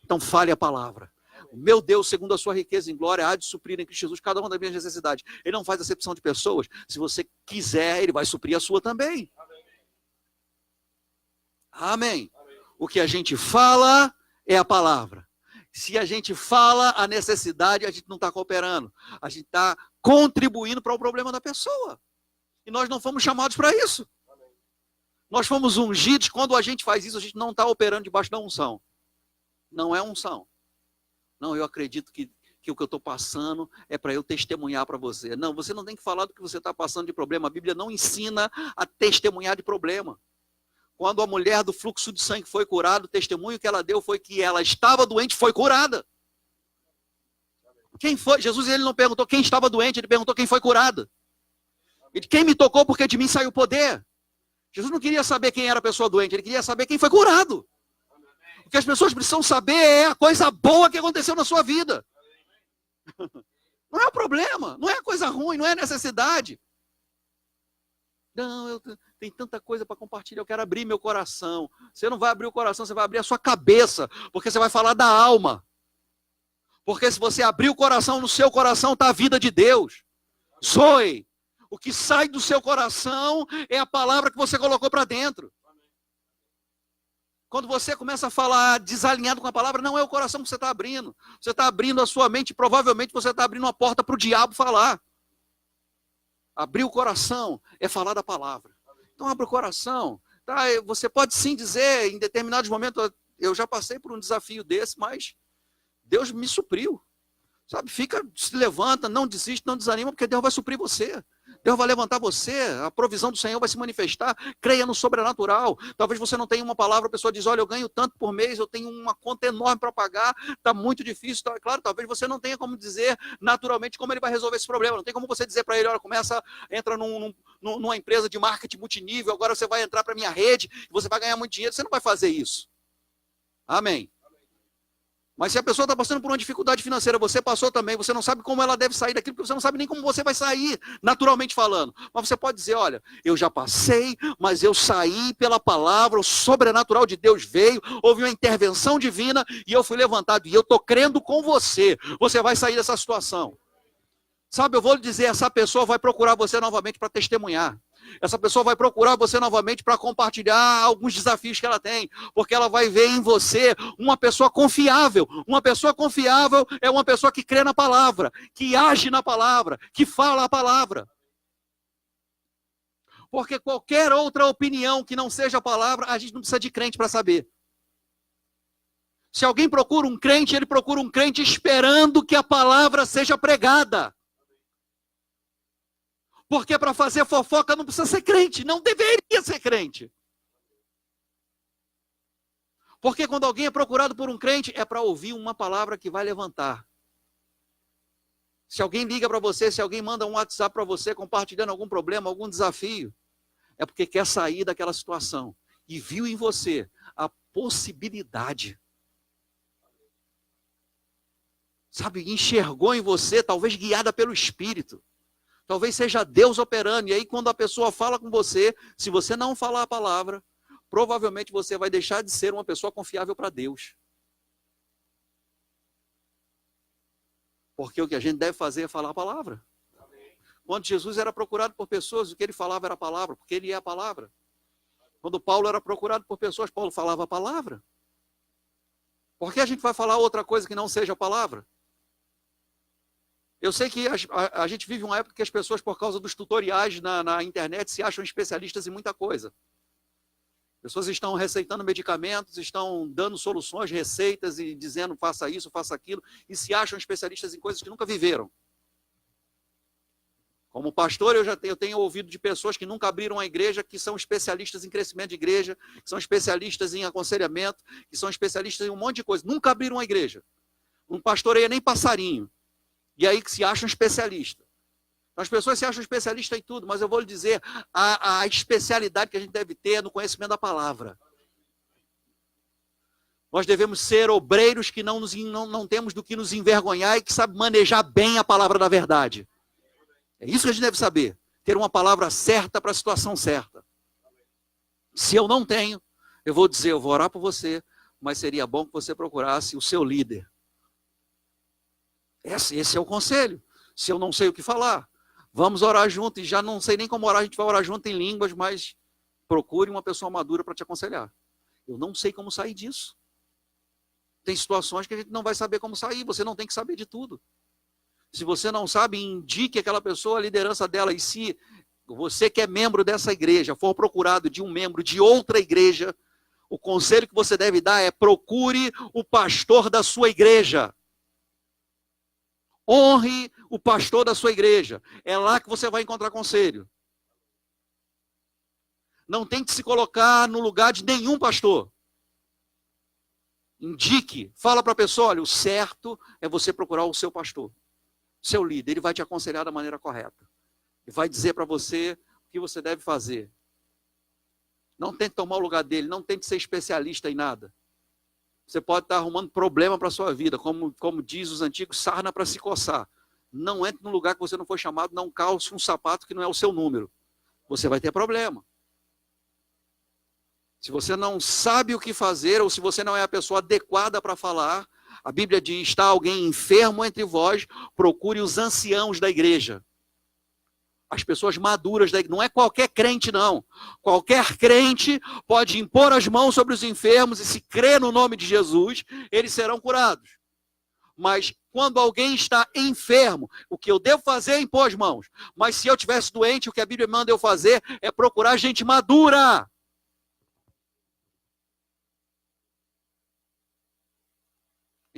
Speaker 1: Então fale a palavra. O meu Deus, segundo a sua riqueza em glória, há de suprir em Cristo Jesus cada uma das minhas necessidades. Ele não faz acepção de pessoas. Se você quiser, ele vai suprir a sua também. Amém. O que a gente fala é a palavra. Se a gente fala a necessidade, a gente não está cooperando. A gente está contribuindo para o problema da pessoa. E nós não fomos chamados para isso. Nós fomos ungidos. Quando a gente faz isso, a gente não está operando debaixo da unção. Não é unção. Não, eu acredito que o que eu estou passando é para eu testemunhar para você. Não, você não tem que falar do que você está passando de problema. A Bíblia não ensina a testemunhar de problema. Quando a mulher do fluxo de sangue foi curada, o testemunho que ela deu foi que ela estava doente e foi curada. Quem foi? Jesus, ele não perguntou quem estava doente, ele perguntou quem foi curado. Ele, quem me tocou porque de mim saiu poder. Jesus não queria saber quem era a pessoa doente, ele queria saber quem foi curado. O que as pessoas precisam saber é a coisa boa que aconteceu na sua vida. Não é o problema, não é a coisa ruim, não é a necessidade. Não, tem tanta coisa para compartilhar, eu quero abrir meu coração. Você não vai abrir o coração, você vai abrir a sua cabeça, porque você vai falar da alma. Porque se você abrir o coração, no seu coração está a vida de Deus. Zoe, o que sai do seu coração é a palavra que você colocou para dentro. Quando você começa a falar desalinhado com a palavra, não é o coração que você está abrindo. Você está abrindo a sua mente, provavelmente você está abrindo uma porta para o diabo falar. Abrir o coração é falar da palavra. Então abre o coração. Tá? Você pode sim dizer, em determinados momentos, eu já passei por um desafio desse, mas Deus me supriu. Sabe, se levanta, não desiste, não desanima, porque Deus vai suprir você. Deus vai levantar você, a provisão do Senhor vai se manifestar, creia no sobrenatural. Talvez você não tenha uma palavra, a pessoa diz, olha, eu ganho tanto por mês, eu tenho uma conta enorme para pagar, está muito difícil. Tá? Claro, talvez você não tenha como dizer naturalmente como ele vai resolver esse problema. Não tem como você dizer para ele, olha, entra numa empresa de marketing multinível, agora você vai entrar para a minha rede, você vai ganhar muito dinheiro. Você não vai fazer isso. Amém. Mas se a pessoa está passando por uma dificuldade financeira, você passou também, você não sabe como ela deve sair daquilo, porque você não sabe nem como você vai sair, naturalmente falando. Mas você pode dizer, olha, eu já passei, mas eu saí pela palavra, o sobrenatural de Deus veio, houve uma intervenção divina, e eu fui levantado, e eu estou crendo com você, você vai sair dessa situação. Sabe, eu vou lhe dizer, essa pessoa vai procurar você novamente para testemunhar. Essa pessoa vai procurar você novamente para compartilhar alguns desafios que ela tem, porque ela vai ver em você uma pessoa confiável. Uma pessoa confiável é uma pessoa que crê na palavra, que age na palavra, que fala a palavra. Porque qualquer outra opinião que não seja a palavra, a gente não precisa de crente para saber. Se alguém procura um crente, ele procura um crente esperando que a palavra seja pregada. Porque para fazer fofoca não precisa ser crente, não deveria ser crente. Porque quando alguém é procurado por um crente, é para ouvir uma palavra que vai levantar. Se alguém liga para você, se alguém manda um WhatsApp para você, compartilhando algum problema, algum desafio, é porque quer sair daquela situação. E viu em você a possibilidade. Sabe, enxergou em você, talvez guiada pelo Espírito. Talvez seja Deus operando. E aí quando a pessoa fala com você, se você não falar a palavra, provavelmente você vai deixar de ser uma pessoa confiável para Deus. Porque o que a gente deve fazer é falar a palavra. Quando Jesus era procurado por pessoas, o que ele falava era a palavra, porque ele é a palavra. Quando Paulo era procurado por pessoas, Paulo falava a palavra. Por que a gente vai falar outra coisa que não seja a palavra? Eu sei que a gente vive uma época que as pessoas, por causa dos tutoriais na internet, se acham especialistas em muita coisa. Pessoas estão receitando medicamentos, estão dando soluções, receitas e dizendo faça isso, faça aquilo, e se acham especialistas em coisas que nunca viveram. Como pastor, eu tenho ouvido de pessoas que nunca abriram uma igreja, que são especialistas em crescimento de igreja, que são especialistas em aconselhamento, que são especialistas em um monte de coisa. Nunca abriram uma igreja. Não pastoreia nem passarinho. E aí que se acham especialistas. As pessoas se acham especialistas em tudo, mas eu vou lhe dizer, a especialidade que a gente deve ter é no conhecimento da palavra. Nós devemos ser obreiros que não temos do que nos envergonhar e que sabem manejar bem a palavra da verdade. É isso que a gente deve saber. Ter uma palavra certa para a situação certa. Se eu não tenho, eu vou dizer, eu vou orar por você, mas seria bom que você procurasse o seu líder. Esse é o conselho. Se eu não sei o que falar, vamos orar junto. E já não sei nem como orar, a gente vai orar junto em línguas, mas procure uma pessoa madura para te aconselhar. Eu não sei como sair disso. Tem situações que a gente não vai saber como sair, você não tem que saber de tudo. Se você não sabe, indique aquela pessoa a liderança dela. E se você que é membro dessa igreja for procurado de um membro de outra igreja, o conselho que você deve dar é procure o pastor da sua igreja. Honre o pastor da sua igreja. É lá que você vai encontrar conselho. Não tente se colocar no lugar de nenhum pastor. Indique, fala para a pessoa, olha, o certo é você procurar o seu pastor, seu líder. Ele vai te aconselhar da maneira correta. Ele vai dizer para você o que você deve fazer. Não tente tomar o lugar dele, não tente ser especialista em nada. Você pode estar arrumando problema para a sua vida, como diz os antigos, sarna para se coçar. Não entre num lugar que você não foi chamado, não calce um sapato que não é o seu número. Você vai ter problema. Se você não sabe o que fazer, ou se você não é a pessoa adequada para falar, a Bíblia diz: está alguém enfermo entre vós, procure os anciãos da igreja. As pessoas maduras da igreja. Não é qualquer crente, não. Qualquer crente pode impor as mãos sobre os enfermos e, se crer no nome de Jesus, eles serão curados. Mas quando alguém está enfermo, o que eu devo fazer é impor as mãos. Mas se eu estivesse doente, o que a Bíblia manda eu fazer é procurar gente madura.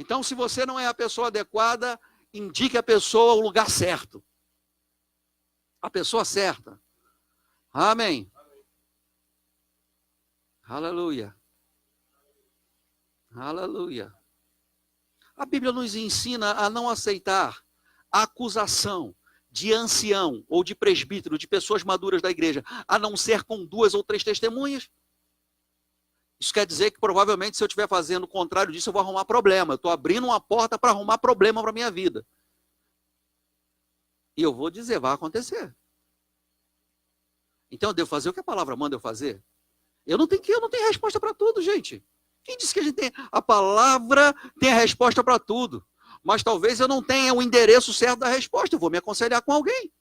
Speaker 1: Então, se você não é a pessoa adequada, indique a pessoa ao lugar certo. A pessoa certa. Amém. Aleluia. Aleluia. A Bíblia nos ensina a não aceitar a acusação de ancião ou de presbítero, de pessoas maduras da igreja, a não ser com 2 ou 3 testemunhas. Isso quer dizer que provavelmente, se eu estiver fazendo o contrário disso, eu vou arrumar problema. Eu estou abrindo uma porta para arrumar problema para a minha vida. E eu vou dizer, vai acontecer. Então eu devo fazer o que a palavra manda eu fazer? Eu não tenho resposta para tudo, gente. Quem disse que a gente tem? A palavra tem a resposta para tudo. Mas talvez eu não tenha o endereço certo da resposta. Eu vou me aconselhar com alguém.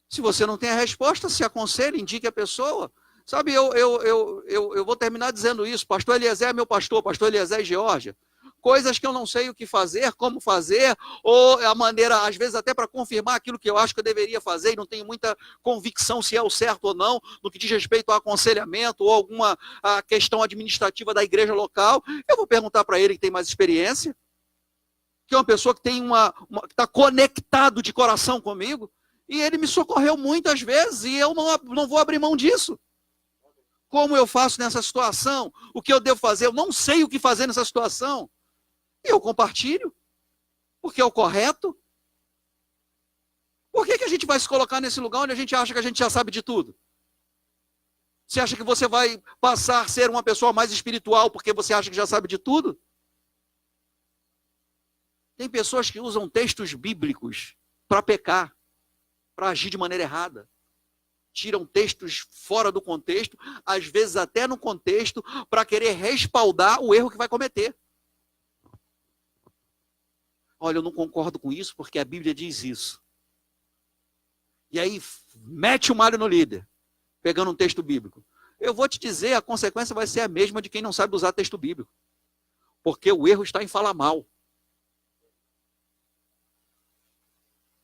Speaker 1: Se você não tem a resposta, se aconselhe, indique a pessoa. Sabe, eu vou terminar dizendo isso. Pastor Eliezer é meu pastor, pastor Eliezer e Geórgia. Coisas que eu não sei o que fazer, como fazer, ou a maneira, às vezes até para confirmar aquilo que eu acho que eu deveria fazer e não tenho muita convicção se é o certo ou não, no que diz respeito ao aconselhamento ou alguma questão administrativa da igreja local. Eu vou perguntar para ele que tem mais experiência, que é uma pessoa que tem que está conectado de coração comigo, e ele me socorreu muitas vezes e eu não vou abrir mão disso. Como eu faço nessa situação? O que eu devo fazer? Eu não sei o que fazer nessa situação. E eu compartilho, porque é o correto. Por que a gente vai se colocar nesse lugar onde a gente acha que a gente já sabe de tudo? Você acha que você vai passar a ser uma pessoa mais espiritual porque você acha que já sabe de tudo? Tem pessoas que usam textos bíblicos para pecar, para agir de maneira errada. Tiram textos fora do contexto, às vezes até no contexto, para querer respaldar o erro que vai cometer. Olha, eu não concordo com isso porque a Bíblia diz isso. E aí, mete o malho no líder, pegando um texto bíblico. Eu vou te dizer, a consequência vai ser a mesma de quem não sabe usar texto bíblico. Porque o erro está em falar mal.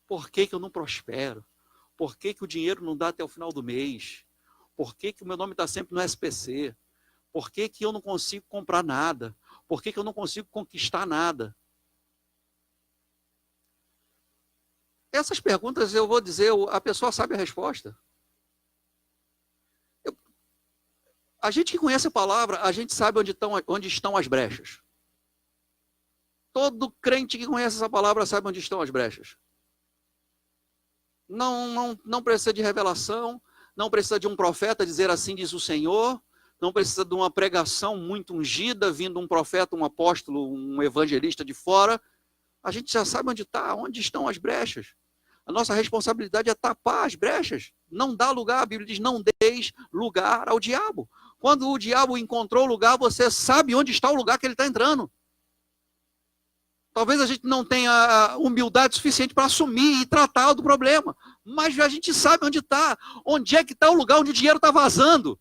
Speaker 1: Por que eu não prospero? Por que o dinheiro não dá até o final do mês? Por que o meu nome está sempre no SPC? Por que eu não consigo comprar nada? Por que eu não consigo conquistar nada? Essas perguntas eu vou dizer, a pessoa sabe a resposta. A gente que conhece a palavra, a gente sabe onde estão as brechas. Todo crente que conhece essa palavra sabe onde estão as brechas. Não precisa de revelação, não precisa de um profeta dizer assim diz o Senhor, não precisa de uma pregação muito ungida, vindo um profeta, um apóstolo, um evangelista de fora. A gente já sabe onde estão as brechas. A nossa responsabilidade é tapar as brechas. Não dá lugar, a Bíblia diz, não deis lugar ao diabo. Quando o diabo encontrou o lugar, você sabe onde está o lugar que ele está entrando. Talvez a gente não tenha humildade suficiente para assumir e tratar do problema. Mas a gente sabe onde está. Onde é que está o lugar onde o dinheiro está vazando?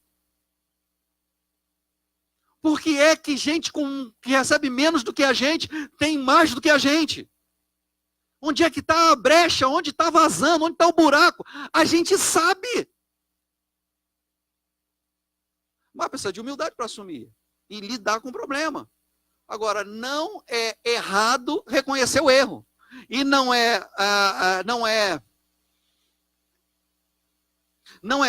Speaker 1: Por que é que gente que recebe menos do que a gente tem mais do que a gente? Onde é que está a brecha? Onde está vazando? Onde está o buraco? A gente sabe. Mas precisa de humildade para assumir e lidar com o problema. Agora, não é errado reconhecer o erro. E não é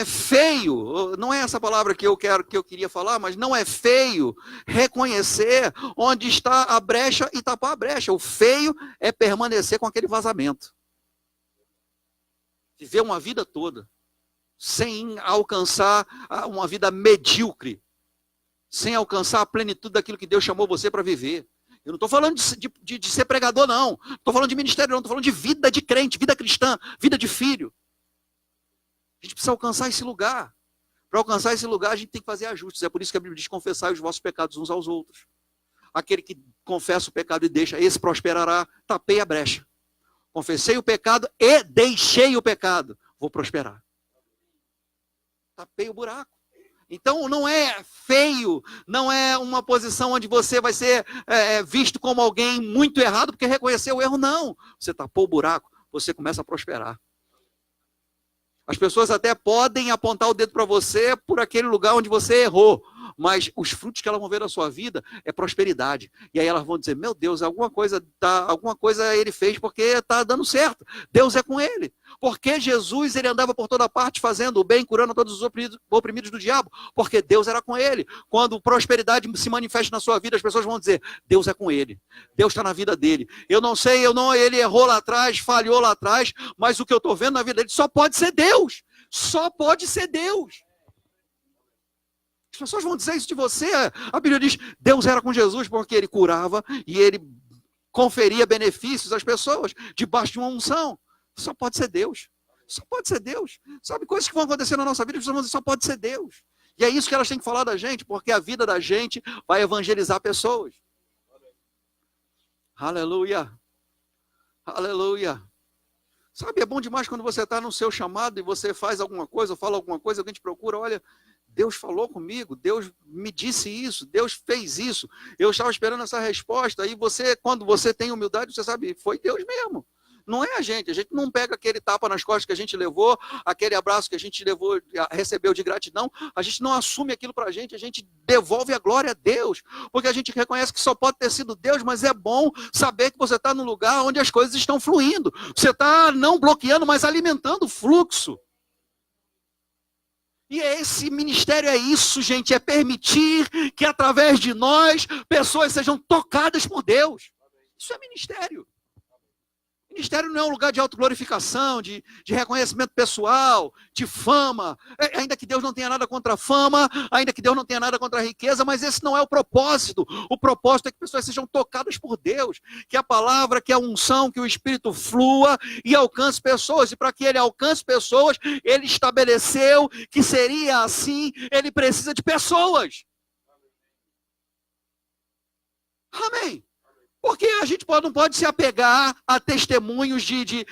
Speaker 1: feio, não é essa palavra que eu queria falar, mas não é feio reconhecer onde está a brecha e tapar a brecha. O feio é permanecer com aquele vazamento. Viver uma vida toda sem alcançar uma vida medíocre, sem alcançar a plenitude daquilo que Deus chamou você para viver. Eu não estou falando de ser pregador, não. Estou falando de ministério, não. Estou falando de vida de crente, vida cristã, vida de filho. A gente precisa alcançar esse lugar. Para alcançar esse lugar, a gente tem que fazer ajustes. É por isso que a Bíblia diz: confessai os vossos pecados uns aos outros. Aquele que confessa o pecado e deixa, esse prosperará. Tapei a brecha. Confessei o pecado e deixei o pecado. Vou prosperar. Tapei o buraco. Então não é feio, não é uma posição onde você vai ser visto como alguém muito errado porque reconheceu o erro, não. Você tapou o buraco, você começa a prosperar. As pessoas até podem apontar o dedo para você por aquele lugar onde você errou, mas os frutos que elas vão ver na sua vida é prosperidade. E aí elas vão dizer: meu Deus, alguma coisa ele fez porque está dando certo. Deus é com ele. Porque Jesus, ele andava por toda parte fazendo o bem, curando todos os oprimidos do diabo, porque Deus era com ele. Quando prosperidade se manifesta na sua vida, as pessoas vão dizer: Deus é com ele, Deus está na vida dele. Eu não sei, ele errou lá atrás, falhou lá atrás, mas o que eu estou vendo na vida dele só pode ser Deus, só pode ser Deus. As pessoas vão dizer isso de você. A Bíblia diz: Deus era com Jesus porque ele curava e ele conferia benefícios às pessoas debaixo de uma unção. Só pode ser Deus. Só pode ser Deus. Sabe, coisas que vão acontecer na nossa vida, as pessoas vão dizer: só pode ser Deus. E é isso que elas têm que falar da gente, porque a vida da gente vai evangelizar pessoas. Aleluia. Aleluia. Sabe, é bom demais quando você está no seu chamado e você faz alguma coisa, fala alguma coisa, alguém te procura: olha, Deus falou comigo, Deus me disse isso, Deus fez isso, eu estava esperando essa resposta. E você, quando você tem humildade, você sabe, foi Deus mesmo. Não é a gente não pega aquele tapa nas costas que a gente levou, aquele abraço que a gente levou, recebeu de gratidão, a gente não assume aquilo para a gente devolve a glória a Deus, porque a gente reconhece que só pode ter sido Deus, mas é bom saber que você está num lugar onde as coisas estão fluindo, você está não bloqueando, mas alimentando o fluxo. E esse ministério é isso, gente, é permitir que através de nós, pessoas sejam tocadas por Deus. Isso é ministério. Ministério não é um lugar de autoglorificação, de reconhecimento pessoal, de fama, ainda que Deus não tenha nada contra a fama, ainda que Deus não tenha nada contra a riqueza, mas esse não é o propósito. O propósito é que pessoas sejam tocadas por Deus, que a palavra, que a unção, que o Espírito flua e alcance pessoas. E para que ele alcance pessoas, ele estabeleceu que seria assim, ele precisa de pessoas. Amém. Porque a gente não pode se apegar a testemunhos de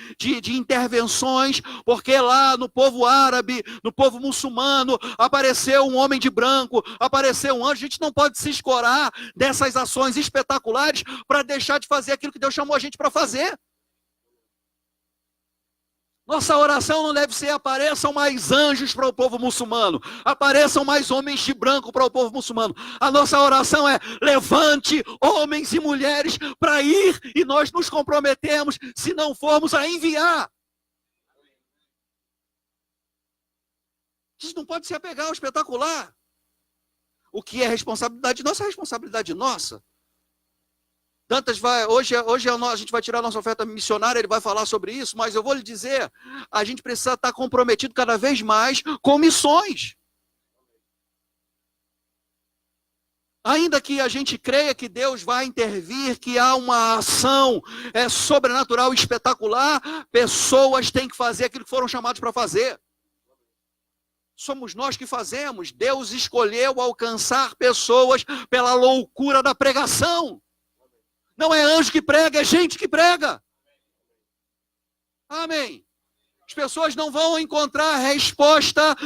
Speaker 1: intervenções, porque lá no povo árabe, no povo muçulmano, apareceu um homem de branco, apareceu um anjo. A gente não pode se escorar dessas ações espetaculares para deixar de fazer aquilo que Deus chamou a gente para fazer. Nossa oração não deve ser: apareçam mais anjos para o povo muçulmano, apareçam mais homens de branco para o povo muçulmano. A nossa oração é: levante homens e mulheres para ir, e nós nos comprometemos, se não formos, a enviar. A gente não pode se apegar ao espetacular. O que é responsabilidade nossa, é responsabilidade nossa. Dantas hoje a gente vai tirar a nossa oferta missionária, ele vai falar sobre isso, mas eu vou lhe dizer, a gente precisa estar comprometido cada vez mais com missões. Ainda que a gente creia que Deus vai intervir, que há uma ação sobrenatural, espetacular, pessoas têm que fazer aquilo que foram chamados para fazer. Somos nós que fazemos. Deus escolheu alcançar pessoas pela loucura da pregação. Não é anjo que prega, é gente que prega. Amém. As pessoas não vão encontrar resposta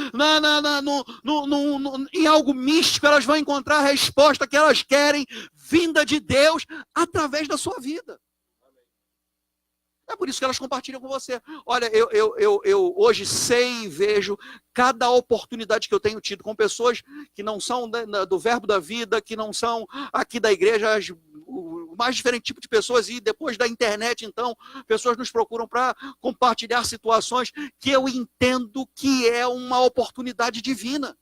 Speaker 1: em algo místico, elas vão encontrar a resposta que elas querem, vinda de Deus, através da sua vida. É por isso que elas compartilham com você. Olha, eu hoje sei e vejo cada oportunidade que eu tenho tido com pessoas que não são do Verbo da Vida, que não são aqui da igreja, o mais diferente tipo de pessoas, e depois da internet, então, pessoas nos procuram para compartilhar situações que eu entendo que é uma oportunidade divina.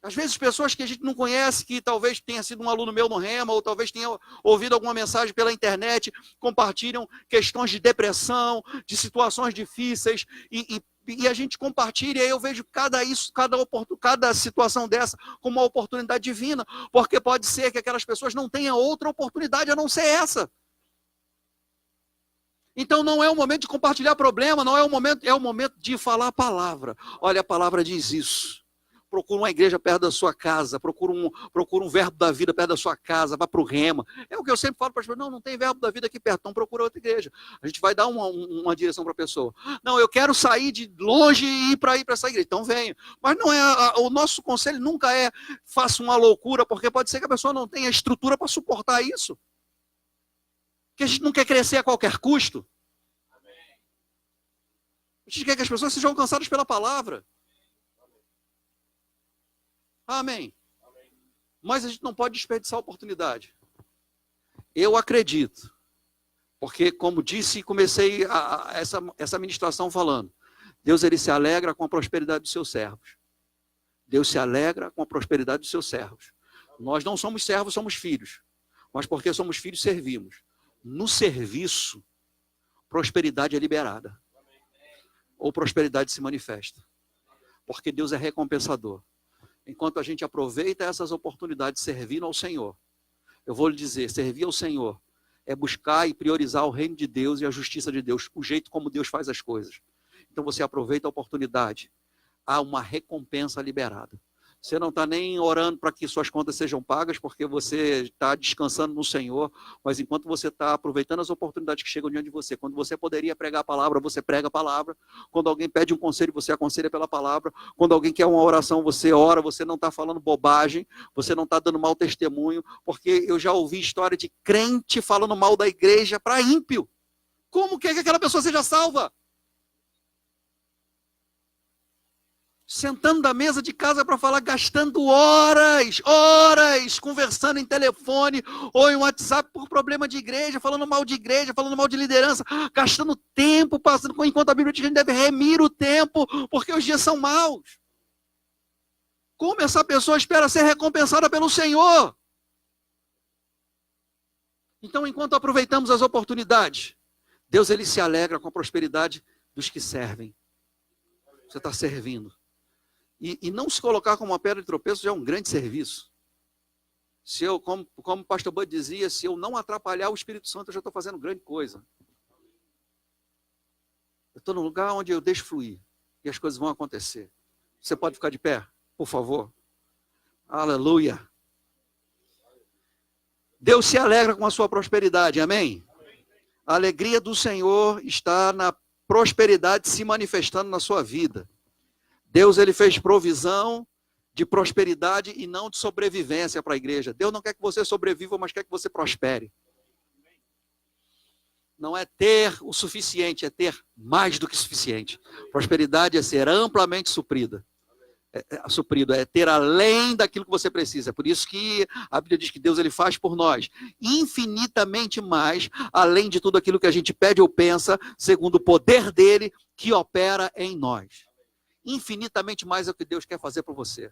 Speaker 1: Às vezes pessoas que a gente não conhece, que talvez tenha sido um aluno meu no Rema, ou talvez tenha ouvido alguma mensagem pela internet, compartilham questões de depressão, de situações difíceis, e a gente compartilha, e eu vejo cada situação dessa como uma oportunidade divina, porque pode ser que aquelas pessoas não tenham outra oportunidade a não ser essa. Então não é o momento de compartilhar problema, não é o momento, é o momento de falar a palavra. Olha, a palavra diz isso. Procura uma igreja perto da sua casa, procura um verbo da vida perto da sua casa, vá para o Rema. É o que eu sempre falo para as pessoas, não tem verbo da vida aqui perto, então procura outra igreja. A gente vai dar uma direção para a pessoa. Não, eu quero sair de longe e ir para essa igreja, então venha. Mas não é, o nosso conselho nunca é faça uma loucura, porque pode ser que a pessoa não tenha estrutura para suportar isso. Porque a gente não quer crescer a qualquer custo. A gente quer que as pessoas sejam alcançadas pela palavra. Amém. Mas a gente não pode desperdiçar a oportunidade. Eu acredito. Porque, como disse, e comecei essa ministração falando. Deus, ele se alegra com a prosperidade dos seus servos. Deus se alegra com a prosperidade dos seus servos. Nós não somos servos, somos filhos. Mas porque somos filhos, servimos. No serviço, prosperidade é liberada. Ou prosperidade se manifesta. Porque Deus é recompensador. Enquanto a gente aproveita essas oportunidades servindo ao Senhor, eu vou lhe dizer, servir ao Senhor é buscar e priorizar o reino de Deus e a justiça de Deus, o jeito como Deus faz as coisas. Então você aproveita a oportunidade, há uma recompensa liberada. Você não está nem orando para que suas contas sejam pagas, porque você está descansando no Senhor, mas enquanto você está aproveitando as oportunidades que chegam diante de você, quando você poderia pregar a palavra, você prega a palavra, quando alguém pede um conselho, você aconselha pela palavra, quando alguém quer uma oração, você ora, você não está falando bobagem, você não está dando mau testemunho, porque eu já ouvi história de crente falando mal da igreja para ímpio. Como quer que aquela pessoa seja salva? Sentando da mesa de casa para falar, gastando horas, conversando em telefone ou em WhatsApp por problema de igreja, falando mal de liderança, gastando tempo, passando, enquanto a Bíblia diz que a gente deve remir o tempo, porque os dias são maus. Como essa pessoa espera ser recompensada pelo Senhor? Então, enquanto aproveitamos as oportunidades, Deus, ele se alegra com a prosperidade dos que servem. Você está servindo. E não se colocar como uma pedra de tropeço já é um grande serviço. Se eu, como o pastor Bud dizia, se eu não atrapalhar o Espírito Santo, eu já estou fazendo grande coisa. Eu estou num lugar onde eu deixo fluir. E as coisas vão acontecer. Você pode ficar de pé, por favor? Aleluia. Deus se alegra com a sua prosperidade, amém? A alegria do Senhor está na prosperidade se manifestando na sua vida. Deus, ele fez provisão de prosperidade e não de sobrevivência para a igreja. Deus não quer que você sobreviva, mas quer que você prospere. Não é ter o suficiente, é ter mais do que suficiente. Prosperidade é ser amplamente suprido, é ter além daquilo que você precisa. É por isso que a Bíblia diz que Deus, ele faz por nós infinitamente mais, além de tudo aquilo que a gente pede ou pensa, segundo o poder dele que opera em nós. Infinitamente mais é o que Deus quer fazer por você.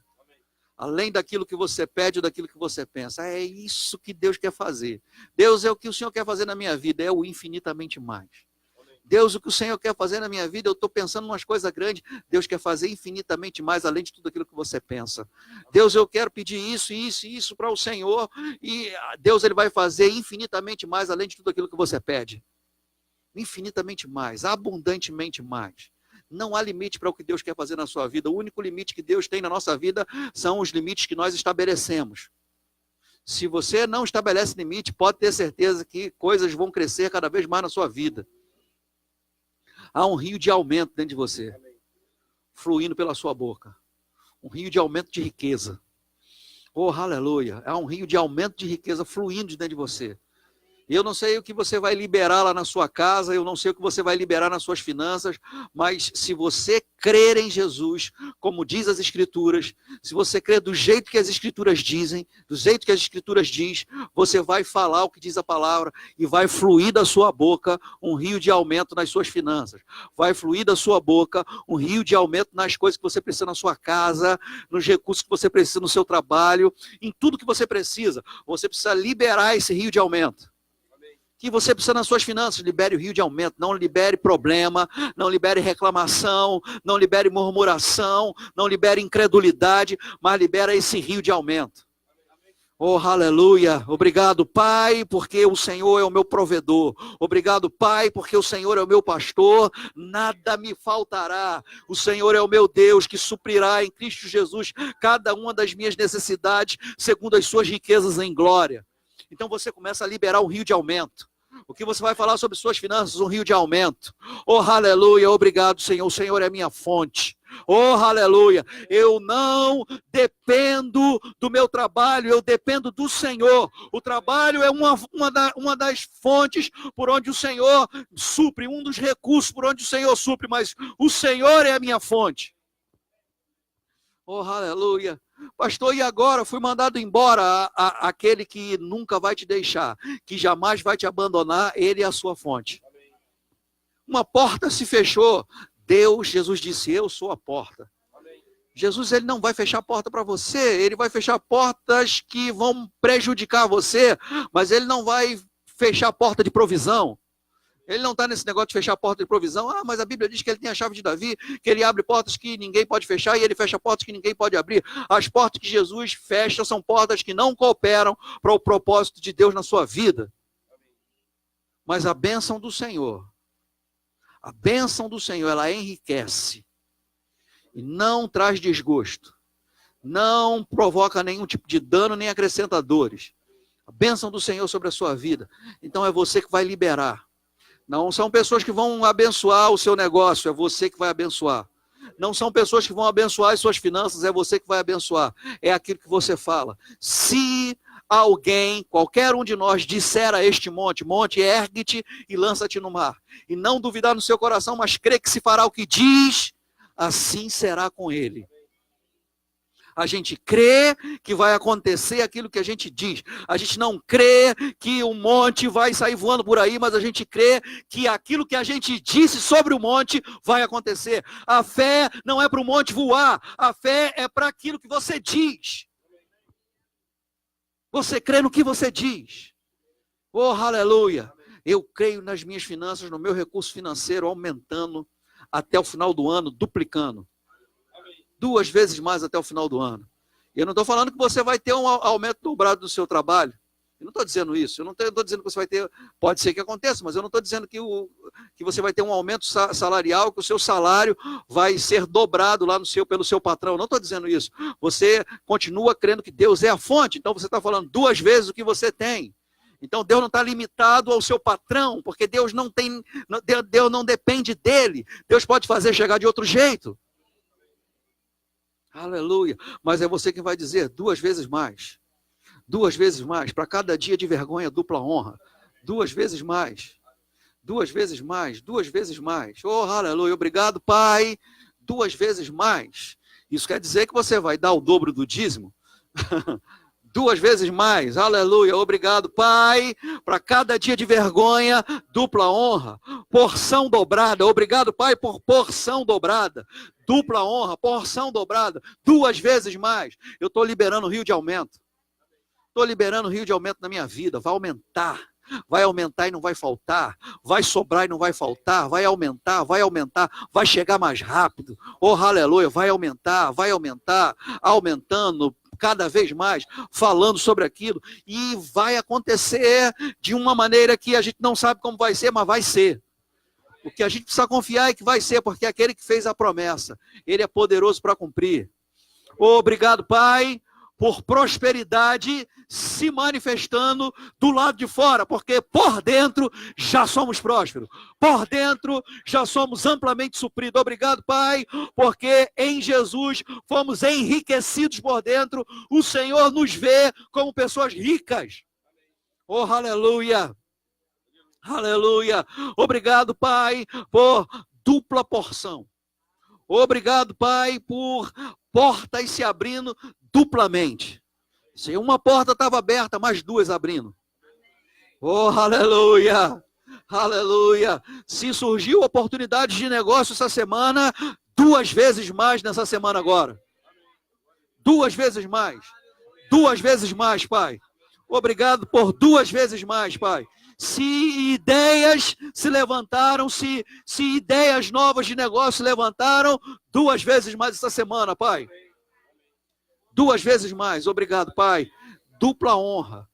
Speaker 1: Além daquilo que você pede ou daquilo que você pensa. É isso que Deus quer fazer. Deus, é o que o Senhor quer fazer na minha vida, é o infinitamente mais. Deus, o que o Senhor quer fazer na minha vida, eu estou pensando em umas coisas grandes, Deus quer fazer infinitamente mais, além de tudo aquilo que você pensa. Deus, eu quero pedir isso, isso e isso para o Senhor, e Deus, ele vai fazer infinitamente mais, além de tudo aquilo que você pede. Infinitamente mais, abundantemente mais. Não há limite para o que Deus quer fazer na sua vida. O único limite que Deus tem na nossa vida são os limites que nós estabelecemos. Se você não estabelece limite, pode ter certeza que coisas vão crescer cada vez mais na sua vida. Há um rio de aumento dentro de você, fluindo pela sua boca. Um rio de aumento de riqueza. Oh, aleluia. Há um rio de aumento de riqueza fluindo dentro de você. Eu não sei o que você vai liberar lá na sua casa, eu não sei o que você vai liberar nas suas finanças, mas se você crer em Jesus, como diz as Escrituras, se você crer do jeito que as Escrituras dizem, do jeito que as Escrituras diz, você vai falar o que diz a palavra e vai fluir da sua boca um rio de aumento nas suas finanças. Vai fluir da sua boca um rio de aumento nas coisas que você precisa na sua casa, nos recursos que você precisa no seu trabalho, em tudo que você precisa. Você precisa liberar esse rio de aumento. Que você precisa nas suas finanças, libere o rio de aumento, não libere problema, não libere reclamação, não libere murmuração, não libere incredulidade, mas libera esse rio de aumento. Oh, aleluia. Obrigado, Pai, porque o Senhor é o meu provedor. Obrigado, Pai, porque o Senhor é o meu pastor. Nada me faltará. O Senhor é o meu Deus que suprirá em Cristo Jesus cada uma das minhas necessidades, segundo as suas riquezas em glória. Então você começa a liberar um rio de aumento. O que você vai falar sobre suas finanças? Um rio de aumento. Oh, aleluia. Obrigado, Senhor. O Senhor é minha fonte. Oh, aleluia. Eu não dependo do meu trabalho, eu dependo do Senhor. O trabalho é uma das fontes por onde o Senhor supre, um dos recursos por onde o Senhor supre, mas o Senhor é a minha fonte. Oh, aleluia. Pastor, e agora? Fui mandado embora. Aquele que nunca vai te deixar, que jamais vai te abandonar, ele é a sua fonte. Uma porta se fechou. Jesus disse, eu sou a porta. Jesus, ele não vai fechar a porta para você, ele vai fechar portas que vão prejudicar você, mas ele não vai fechar a porta de provisão. Ele não está nesse negócio de fechar a porta de provisão. Ah, mas a Bíblia diz que ele tem a chave de Davi, que ele abre portas que ninguém pode fechar e ele fecha portas que ninguém pode abrir. As portas que Jesus fecha são portas que não cooperam para o propósito de Deus na sua vida. Mas a bênção do Senhor, ela enriquece e não traz desgosto, não provoca nenhum tipo de dano, nem acrescenta dores. A bênção do Senhor sobre a sua vida. Então é você que vai liberar. Não são pessoas que vão abençoar o seu negócio, é você que vai abençoar. Não são pessoas que vão abençoar as suas finanças, é você que vai abençoar. É aquilo que você fala. Se alguém, qualquer um de nós, disser a este monte, ergue-te e lança-te no mar. E não duvidar no seu coração, mas crê que se fará o que diz, assim será com ele. A gente crê que vai acontecer aquilo que a gente diz. A gente não crê que o monte vai sair voando por aí, mas a gente crê que aquilo que a gente disse sobre o monte vai acontecer. A fé não é para o monte voar, a fé é para aquilo que você diz. Você crê no que você diz. Oh, aleluia. Eu creio nas minhas finanças, no meu recurso financeiro aumentando até o final do ano, duplicando. 2 vezes mais até o final do ano. Eu não estou falando que você vai ter um aumento dobrado do seu trabalho. Eu não estou dizendo isso. Eu não estou dizendo que você vai ter... Pode ser que aconteça, mas eu não estou dizendo que você vai ter um aumento salarial, que o seu salário vai ser dobrado lá pelo seu patrão. Eu não estou dizendo isso. Você continua crendo que Deus é a fonte. Então você está falando 2 vezes o que você tem. Então Deus não está limitado ao seu patrão, porque Deus não depende dele. Deus pode fazer chegar de outro jeito. Aleluia. Mas é você quem vai dizer 2 vezes mais. 2 vezes mais. Para cada dia de vergonha, dupla honra. 2 vezes mais. 2 vezes mais. 2 vezes mais. Oh, aleluia. Obrigado, Pai. 2 vezes mais. Isso quer dizer que você vai dar o dobro do dízimo? 2 vezes mais, aleluia, obrigado, Pai, para cada dia de vergonha, dupla honra, porção dobrada, obrigado, Pai, por porção dobrada, dupla honra, porção dobrada, 2 vezes mais. Eu estou liberando o rio de aumento, na minha vida, vai aumentar e não vai faltar, vai sobrar e não vai faltar, vai aumentar, vai chegar mais rápido, oh, aleluia, vai aumentar, aumentando, cada vez mais, falando sobre aquilo, e vai acontecer de uma maneira que a gente não sabe como vai ser, mas vai ser. O que a gente precisa confiar é que vai ser, porque é aquele que fez a promessa, ele é poderoso para cumprir. Obrigado, Pai, por prosperidade se manifestando do lado de fora, porque por dentro já somos prósperos, por dentro já somos amplamente supridos. Obrigado, Pai, porque em Jesus fomos enriquecidos por dentro, o Senhor nos vê como pessoas ricas. Oh, aleluia, aleluia. Obrigado, Pai, por dupla porção. Obrigado, Pai, por portas se abrindo duplamente. Se uma porta estava aberta, mais 2 abrindo. Oh, aleluia, aleluia. Se surgiu oportunidade de negócio essa semana, 2 vezes mais nessa semana agora. 2 vezes mais. 2 vezes mais, Pai. Obrigado por 2 vezes mais, Pai. Se ideias se levantaram, se ideias novas de negócio se levantaram, 2 vezes mais essa semana, Pai. 2 vezes mais, obrigado, Pai. Dupla honra,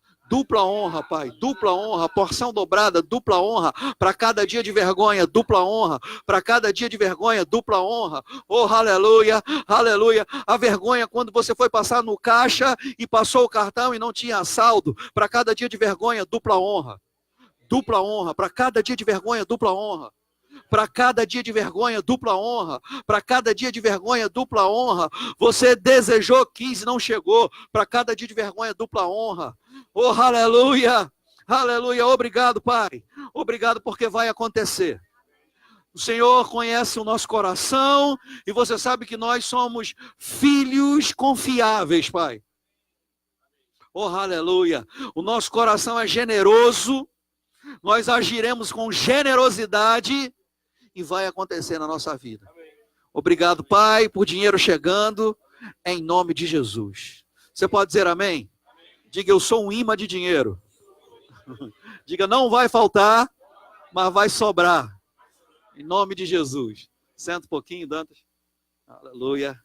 Speaker 1: Pai, dupla honra, porção dobrada, dupla honra, para cada dia de vergonha, dupla honra, para cada dia de vergonha, dupla honra, oh, aleluia, aleluia, a vergonha quando você foi passar no caixa e passou o cartão e não tinha saldo, para cada dia de vergonha, dupla honra, para cada dia de vergonha, dupla honra, para cada dia de vergonha, dupla honra. Para cada dia de vergonha, dupla honra. Você desejou 15, não chegou. Para cada dia de vergonha, dupla honra. Oh, aleluia. Aleluia. Obrigado, Pai. Obrigado porque vai acontecer. O Senhor conhece o nosso coração e você sabe que nós somos filhos confiáveis, Pai. Oh, aleluia. O nosso coração é generoso. Nós agiremos com generosidade e vai acontecer na nossa vida. Obrigado, Pai, por dinheiro chegando, em nome de Jesus. Você pode dizer amém? Diga, eu sou um imã de dinheiro. Diga, não vai faltar, mas vai sobrar. Em nome de Jesus. Senta um pouquinho, Dantas. Aleluia.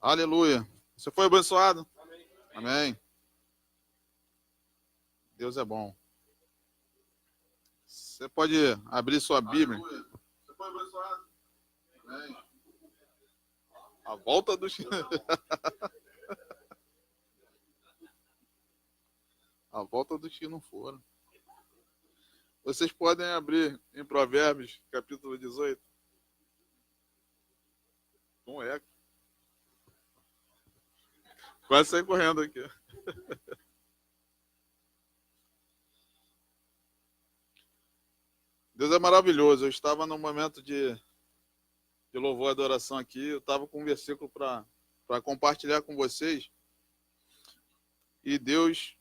Speaker 2: Aleluia. Você foi abençoado? Amém. Amém. Deus é bom. Você pode abrir sua Bíblia. Aleluia. Você foi abençoado? Amém. A volta do A volta dos que não foram. Vocês podem abrir em Provérbios, capítulo 18. Com eco. Quase saí correndo aqui. Deus é maravilhoso. Eu estava num momento de louvor e adoração aqui. Eu estava com um versículo para compartilhar com vocês. E Deus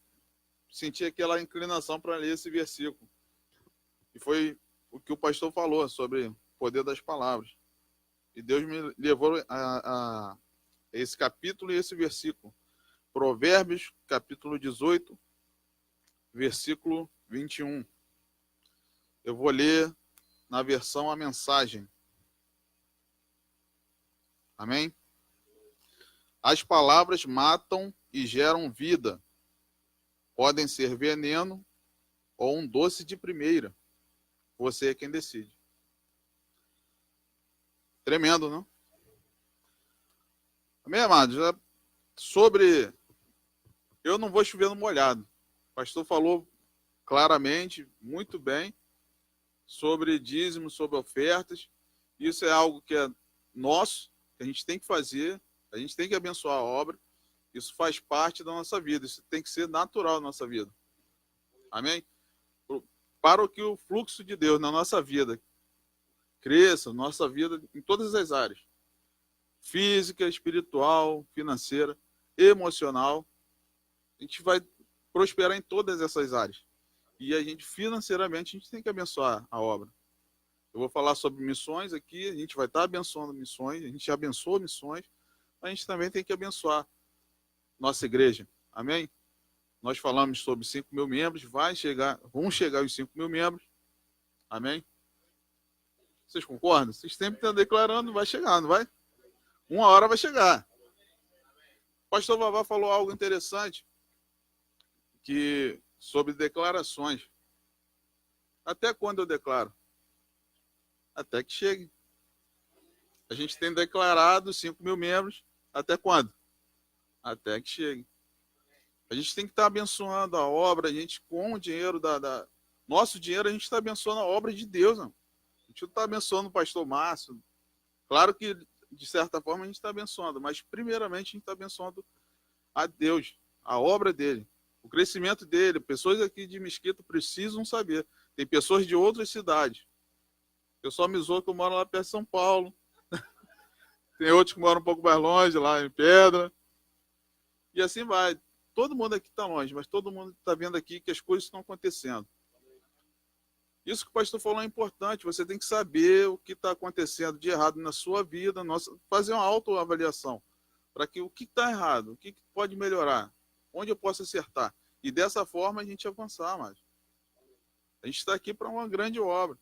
Speaker 2: sentia aquela inclinação para ler esse versículo. E foi o que o pastor falou sobre o poder das palavras. E Deus me levou a esse capítulo e esse versículo. Provérbios, capítulo 18, versículo 21. Eu vou ler na versão A Mensagem. Amém? As palavras matam e geram vida. Podem ser veneno ou um doce de primeira. Você é quem decide. Tremendo, não? Amém, amados? Sobre... Eu não vou chover no molhado. O pastor falou claramente, muito bem, sobre dízimo, sobre ofertas. Isso é algo que é nosso, que a gente tem que fazer, a gente tem que abençoar a obra. Isso faz parte da nossa vida, isso tem que ser natural na nossa vida. Amém? Para que o fluxo de Deus na nossa vida cresça, nossa vida em todas as áreas. Física, espiritual, financeira, emocional. A gente vai prosperar em todas essas áreas. E a gente, financeiramente, a gente tem que abençoar a obra. Eu vou falar sobre missões aqui, a gente vai estar abençoando missões, a gente abençoa missões, mas a gente também tem que abençoar nossa igreja. Amém? Nós falamos sobre 5 mil membros, vão chegar os 5 mil membros. Amém? Vocês concordam? Vocês sempre estão declarando, vai chegar, não vai? Uma hora vai chegar. O pastor Vavá falou algo interessante sobre declarações. Até quando eu declaro? Até que chegue. A gente tem declarado 5 mil membros. Até quando? Até que chegue. A gente tem que estar abençoando a obra. A gente, com o dinheiro nosso dinheiro, a gente está abençoando a obra de Deus. Não? A gente não está abençoando o pastor Márcio. Claro que, de certa forma, a gente está abençoando. Mas, primeiramente, a gente está abençoando a Deus, a obra dele. O crescimento dele. Pessoas aqui de Mesquita precisam saber. Tem pessoas de outras cidades. O pessoal me zoa que eu moro lá perto de São Paulo. Tem outros que moram um pouco mais longe, lá em Pedra. E assim vai. Todo mundo aqui está longe, mas todo mundo está vendo aqui que as coisas estão acontecendo. Isso que o pastor falou é importante. Você tem que saber o que está acontecendo de errado na sua vida, fazer uma autoavaliação. Para que o que está errado, o que pode melhorar, onde eu posso acertar. E dessa forma a gente avançar mais. A gente está aqui para uma grande obra,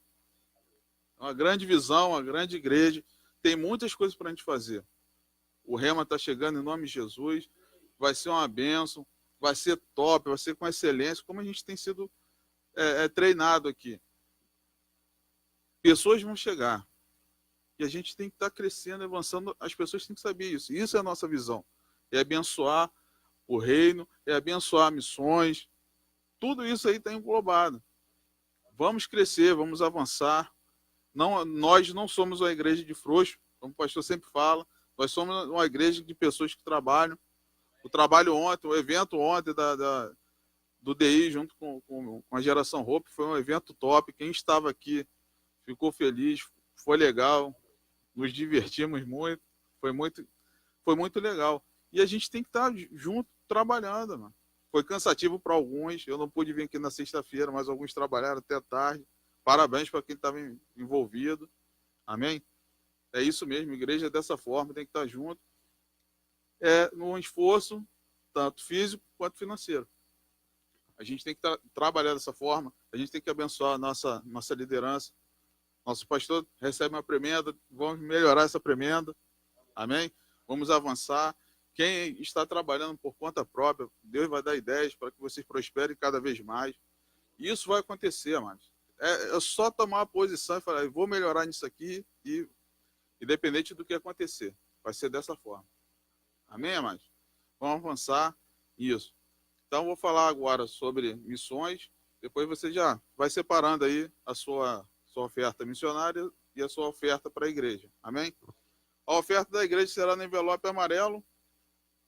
Speaker 2: uma grande visão, uma grande igreja. Tem muitas coisas para a gente fazer. O Rema está chegando em nome de Jesus. Vai ser uma bênção, vai ser top, vai ser com excelência, como a gente tem sido treinado aqui. Pessoas vão chegar. E a gente tem que estar crescendo, avançando. As pessoas têm que saber isso. Isso é a nossa visão. É abençoar o reino, é abençoar missões. Tudo isso aí está englobado. Vamos crescer, vamos avançar. Não, nós não somos uma igreja de frouxo, como o pastor sempre fala. Nós somos uma igreja de pessoas que trabalham. O trabalho ontem, o evento ontem do DI junto com a Geração Hope foi um evento top. Quem estava aqui ficou feliz, foi legal, nos divertimos muito, foi muito legal. E a gente tem que estar junto, trabalhando, mano. Foi cansativo para alguns, eu não pude vir aqui na sexta-feira, mas alguns trabalharam até tarde. Parabéns para quem estava envolvido. Amém? É isso mesmo, igreja dessa forma, tem que estar junto. Num esforço, tanto físico quanto financeiro. A gente tem que trabalhar dessa forma, a gente tem que abençoar a nossa liderança. Nosso pastor recebe uma premenda, vamos melhorar essa premenda. Amém? Vamos avançar. Quem está trabalhando por conta própria, Deus vai dar ideias para que vocês prosperem cada vez mais. Isso vai acontecer, amados. É só tomar a posição e falar, eu vou melhorar nisso aqui, e independente do que acontecer. Vai ser dessa forma. Amém, amados? Vamos avançar nisso. Então, vou falar agora sobre missões. Depois você já vai separando aí a sua oferta missionária e a sua oferta para a igreja. Amém? A oferta da igreja será no envelope amarelo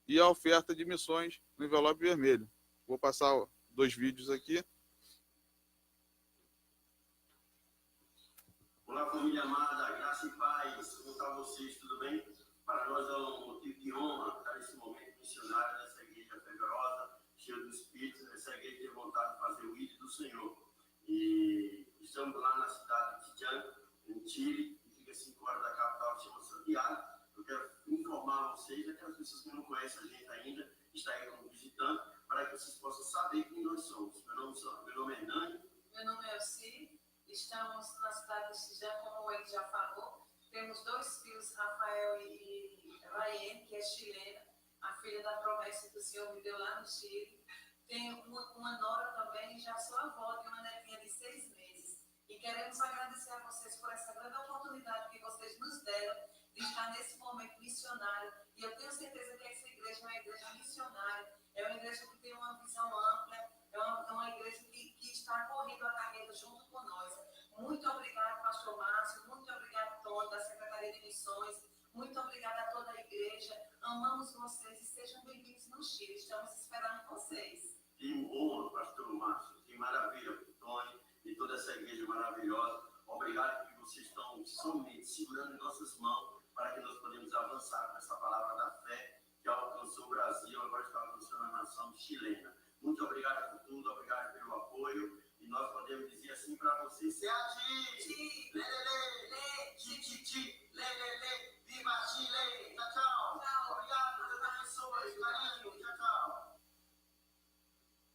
Speaker 2: e a oferta de missões no envelope vermelho. Vou passar 2 vídeos aqui.
Speaker 3: Olá, família amada, graça e paz. Como está vocês? Tudo bem? Para nós é um motivo de honra estar nesse momento missionário nessa igreja fervorosa, cheia do Espírito. Essa igreja tem vontade de fazer o ídolo do Senhor. E estamos lá na cidade de Tijan, em Chile, que fica a 5 horas da capital, que chama Santiago. Eu quero informar vocês, aquelas pessoas que não conhecem a gente ainda, está aí como visitante, para que vocês possam saber quem nós somos. Meu nome é Nani.
Speaker 4: Meu nome é Elci. Estamos na cidade de Tijan, como ele já falou. Temos 2 filhos, Rafael e Rayane, que é chilena, a filha da promessa que o Senhor me deu lá no Chile. Tenho uma nora também, e já sou avó de uma netinha de 6 meses. E queremos agradecer a vocês por essa grande oportunidade que vocês nos deram de estar nesse momento missionário. E eu tenho certeza que essa igreja é uma igreja missionária, é uma igreja que tem uma visão ampla, é uma igreja que está correndo a carreira junto com nós. Muito obrigado, pastor Márcio, muito obrigado, Tony, da Secretaria de Missões, muito obrigada a toda a igreja. Amamos vocês e sejam bem-vindos no Chile. Estamos esperando vocês.
Speaker 3: Que honra, pastor Márcio, que maravilha, Tony, e toda essa igreja maravilhosa. Obrigado que vocês estão somente segurando em nossas mãos para que nós podemos avançar com essa palavra da fé que alcançou o Brasil, agora está alcançando a nação chilena. Muito obrigado por tudo, obrigado pelo apoio. E nós podemos dizer assim para vocês: Seati! Lelele! Ti! Lelele! Viva Chile! Tchau, tchau! Obrigado, Deus abençoe, carinho, tchau, tchau!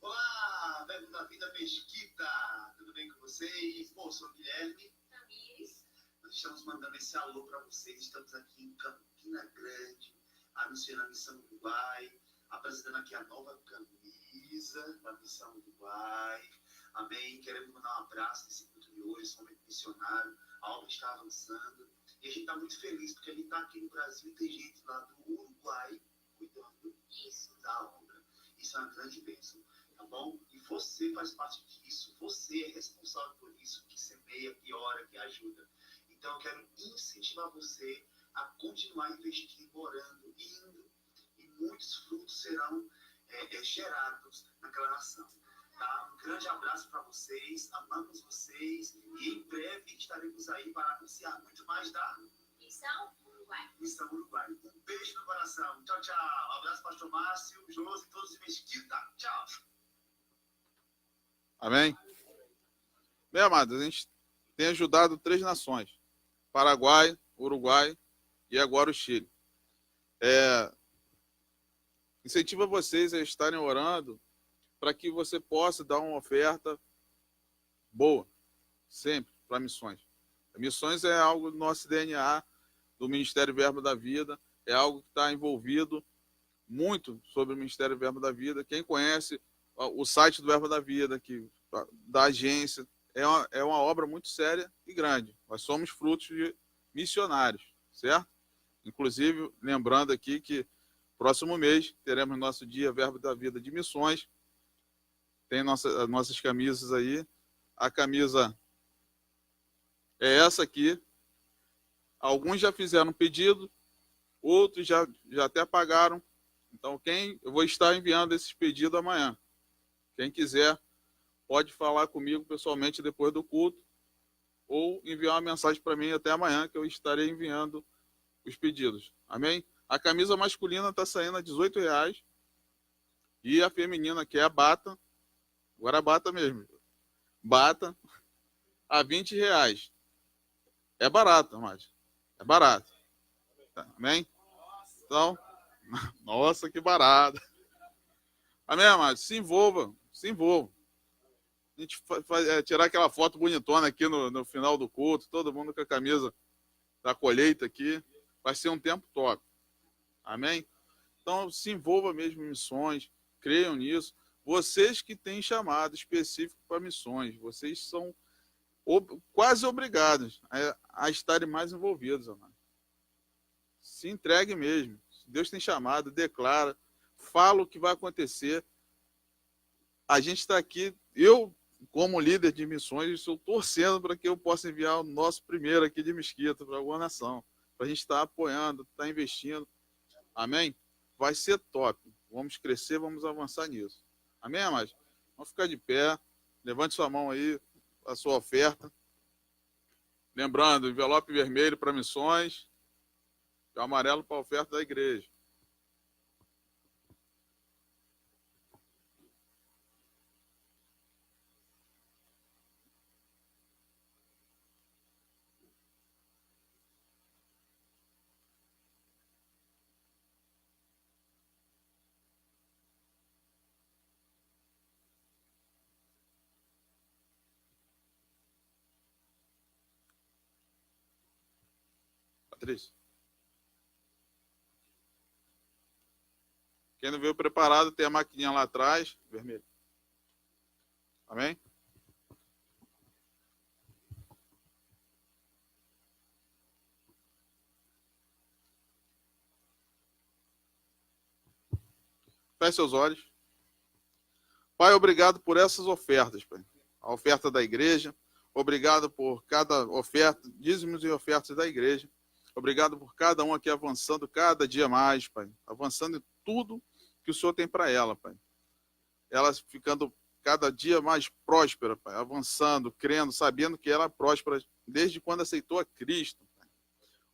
Speaker 5: Olá, Verbo da Vida Mesquita, tudo bem com vocês? Bom, sou o Guilherme Tamires. Nós estamos mandando esse alô para vocês. Estamos aqui em Campina Grande, anunciando a Missão Uruguai, apresentando aqui a nova camisa da Missão Uruguai. Amém? Queremos mandar um abraço nesse culto de hoje, somente missionário. A obra está avançando. E a gente está muito feliz, porque a gente está aqui no Brasil e tem gente lá do Uruguai cuidando da obra. Isso é uma grande bênção. Tá bom? E você faz parte disso, você é responsável por isso, que semeia, que ora, que ajuda. Então eu quero incentivar você a continuar investindo, orando, indo, e muitos frutos serão gerados naquela nação. Tá? Um grande abraço para vocês, amamos vocês, e em breve estaremos aí para anunciar muito mais da Missão Uruguai. Missão Uruguai. Um beijo no coração. Tchau, tchau. Um abraço, pastor Márcio, Josi e todos de Mesquita. Tchau.
Speaker 2: Amém? Bem, amados, a gente tem ajudado 3 nações: Paraguai, Uruguai e agora o Chile. Incentiva vocês a estarem orando para que você possa dar uma oferta boa, sempre, para missões. Missões é algo do nosso DNA, do Ministério Verbo da Vida, é algo que está envolvido muito sobre o Ministério Verbo da Vida. Quem conhece o site do Verbo da Vida, da agência, é uma obra muito séria e grande. Nós somos frutos de missionários, certo? Inclusive, lembrando aqui que próximo mês teremos nosso dia Verbo da Vida de Missões. Tem nossas camisas aí. A camisa é essa aqui. Alguns já fizeram pedido, outros já até pagaram. Então, eu vou estar enviando esses pedidos amanhã. Quem quiser, pode falar comigo pessoalmente depois do culto ou enviar uma mensagem para mim até amanhã, que eu estarei enviando os pedidos. Amém? A camisa masculina está saindo a R$18 e a feminina, que é a bata, agora a bata mesmo, bata, a R$20. É barato, mas é barato. Amém? Então, nossa, que barato. Amém, amados? Se envolva. A gente tirar aquela foto bonitona aqui no final do culto, todo mundo com a camisa da colheita aqui. Vai ser um tempo top. Amém? Então, se envolva mesmo em missões, creiam nisso. Vocês que têm chamado específico para missões, vocês são quase obrigados a estarem mais envolvidos, amado. Se entregue mesmo. Se Deus tem chamado, declara, fala o que vai acontecer. A gente está aqui, eu, como líder de missões, estou torcendo para que eu possa enviar o nosso primeiro aqui de Mesquita para alguma nação, para a gente estar apoiando, estar investindo. Amém? Vai ser top. Vamos crescer, vamos avançar nisso. Amém, amados? Vamos ficar de pé. Levante sua mão aí, a sua oferta. Lembrando, envelope vermelho para missões e amarelo para a oferta da igreja. Patrícia. Quem não veio preparado, tem a maquininha lá atrás, vermelho. Amém? Feche seus olhos. Pai, obrigado por essas ofertas, Pai. A oferta da igreja. Obrigado por cada oferta, dízimos e ofertas da igreja. Obrigado por cada um aqui avançando cada dia mais, Pai. Avançando em tudo que o Senhor tem para ela, Pai. Ela ficando cada dia mais próspera, Pai. Avançando, crendo, sabendo que ela é próspera desde quando aceitou a Cristo, Pai.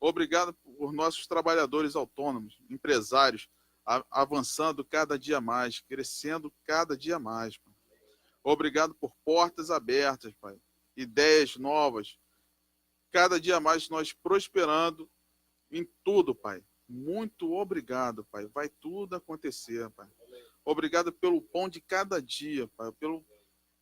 Speaker 2: Obrigado por nossos trabalhadores autônomos, empresários, avançando cada dia mais, crescendo cada dia mais, Pai. Obrigado por portas abertas, Pai. Ideias novas. Cada dia mais nós prosperando em tudo, Pai. Muito obrigado, Pai. Vai tudo acontecer, Pai. Obrigado pelo pão de cada dia, Pai.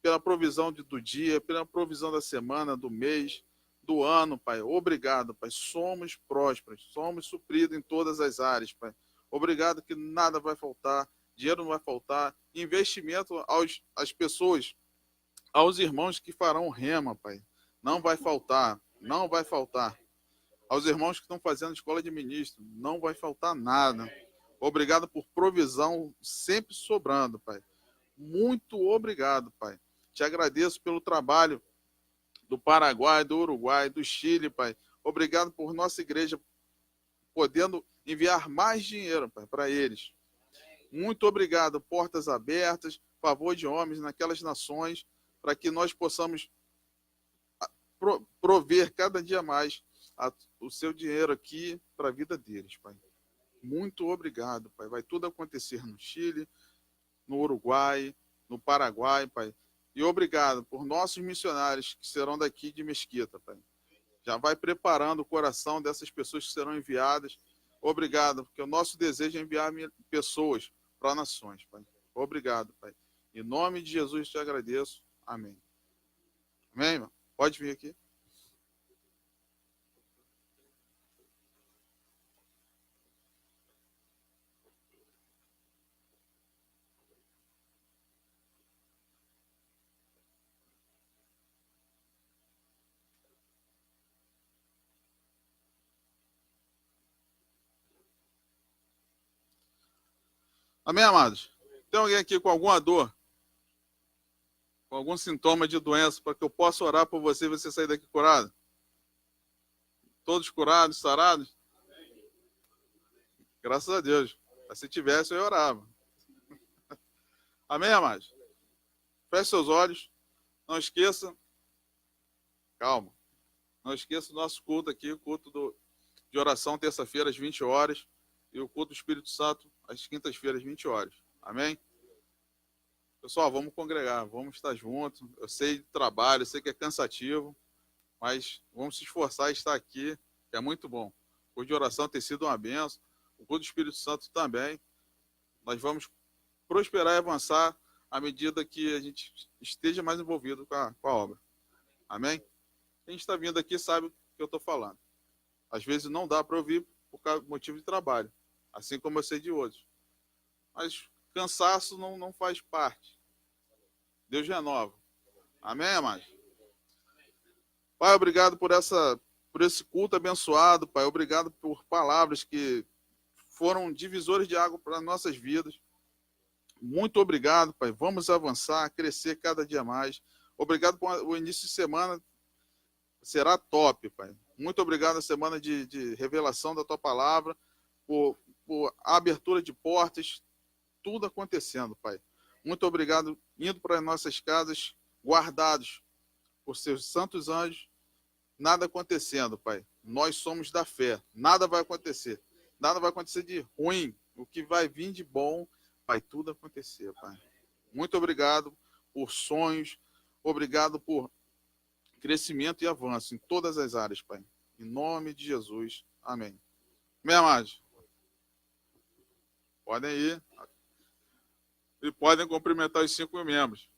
Speaker 2: Pela provisão do dia, pela provisão da semana, do mês, do ano, Pai. Obrigado, Pai. Somos prósperos, somos supridos em todas as áreas, Pai. Obrigado que nada vai faltar, dinheiro não vai faltar. Investimento às pessoas, aos irmãos que farão rema, Pai. Não vai faltar, não vai faltar. Aos irmãos que estão fazendo escola de ministro, não vai faltar nada. Obrigado por provisão sempre sobrando, Pai. Muito obrigado, Pai. Te agradeço pelo trabalho do Paraguai, do Uruguai, do Chile, Pai. Obrigado por nossa igreja podendo enviar mais dinheiro, Pai, para eles. Muito obrigado. Portas abertas, favor de homens naquelas nações, para que nós possamos prover cada dia mais o seu dinheiro aqui para a vida deles, Pai. Muito obrigado, Pai. Vai tudo acontecer no Chile, no Uruguai, no Paraguai, Pai. E obrigado por nossos missionários que serão daqui de Mesquita, Pai. Já vai preparando o coração dessas pessoas que serão enviadas. Obrigado, porque o nosso desejo é enviar pessoas para nações, Pai. Obrigado, Pai. Em nome de Jesus te agradeço. Amém. Amém. Amém, irmão? Pode vir aqui. Amém, amados? Tem alguém aqui com alguma dor? Com algum sintoma de doença, para que eu possa orar por você e você sair daqui curado? Todos curados, sarados? Graças a Deus. Se tivesse, eu orava. Amém, amados? Feche seus olhos. Não esqueça. Calma. Não esqueça o nosso culto aqui, o culto de oração, terça-feira, às 20 horas. E o culto do Espírito Santo, às quintas-feiras, às 20 horas. Amém? Pessoal, vamos congregar, vamos estar juntos. Eu sei de trabalho, eu sei que é cansativo, mas vamos se esforçar e estar aqui, que é muito bom. O culto de oração tem sido uma benção, o culto do Espírito Santo também. Nós vamos prosperar e avançar à medida que a gente esteja mais envolvido com a obra. Amém? Quem está vindo aqui sabe o que eu estou falando. Às vezes não dá para ouvir por motivo de trabalho, assim como eu sei de outros. Mas cansaço não faz parte. Deus renova. Amém, amados? Pai, obrigado por esse culto abençoado, Pai. Obrigado por palavras que foram divisores de água para nossas vidas. Muito obrigado, Pai. Vamos avançar, crescer cada dia mais. Obrigado por o início de semana. Será top, Pai. Muito obrigado na semana de revelação da Tua palavra, por a abertura de portas, tudo acontecendo, Pai. Muito obrigado, indo para as nossas casas, guardados por seus santos anjos, nada acontecendo, Pai. Nós somos da fé, nada vai acontecer. Nada vai acontecer de ruim. O que vai vir de bom, vai tudo acontecer, Pai. Muito obrigado por sonhos, obrigado por crescimento e avanço em todas as áreas, Pai. Em nome de Jesus. Amém. Amém, amados? Podem ir. E podem cumprimentar os 5 membros.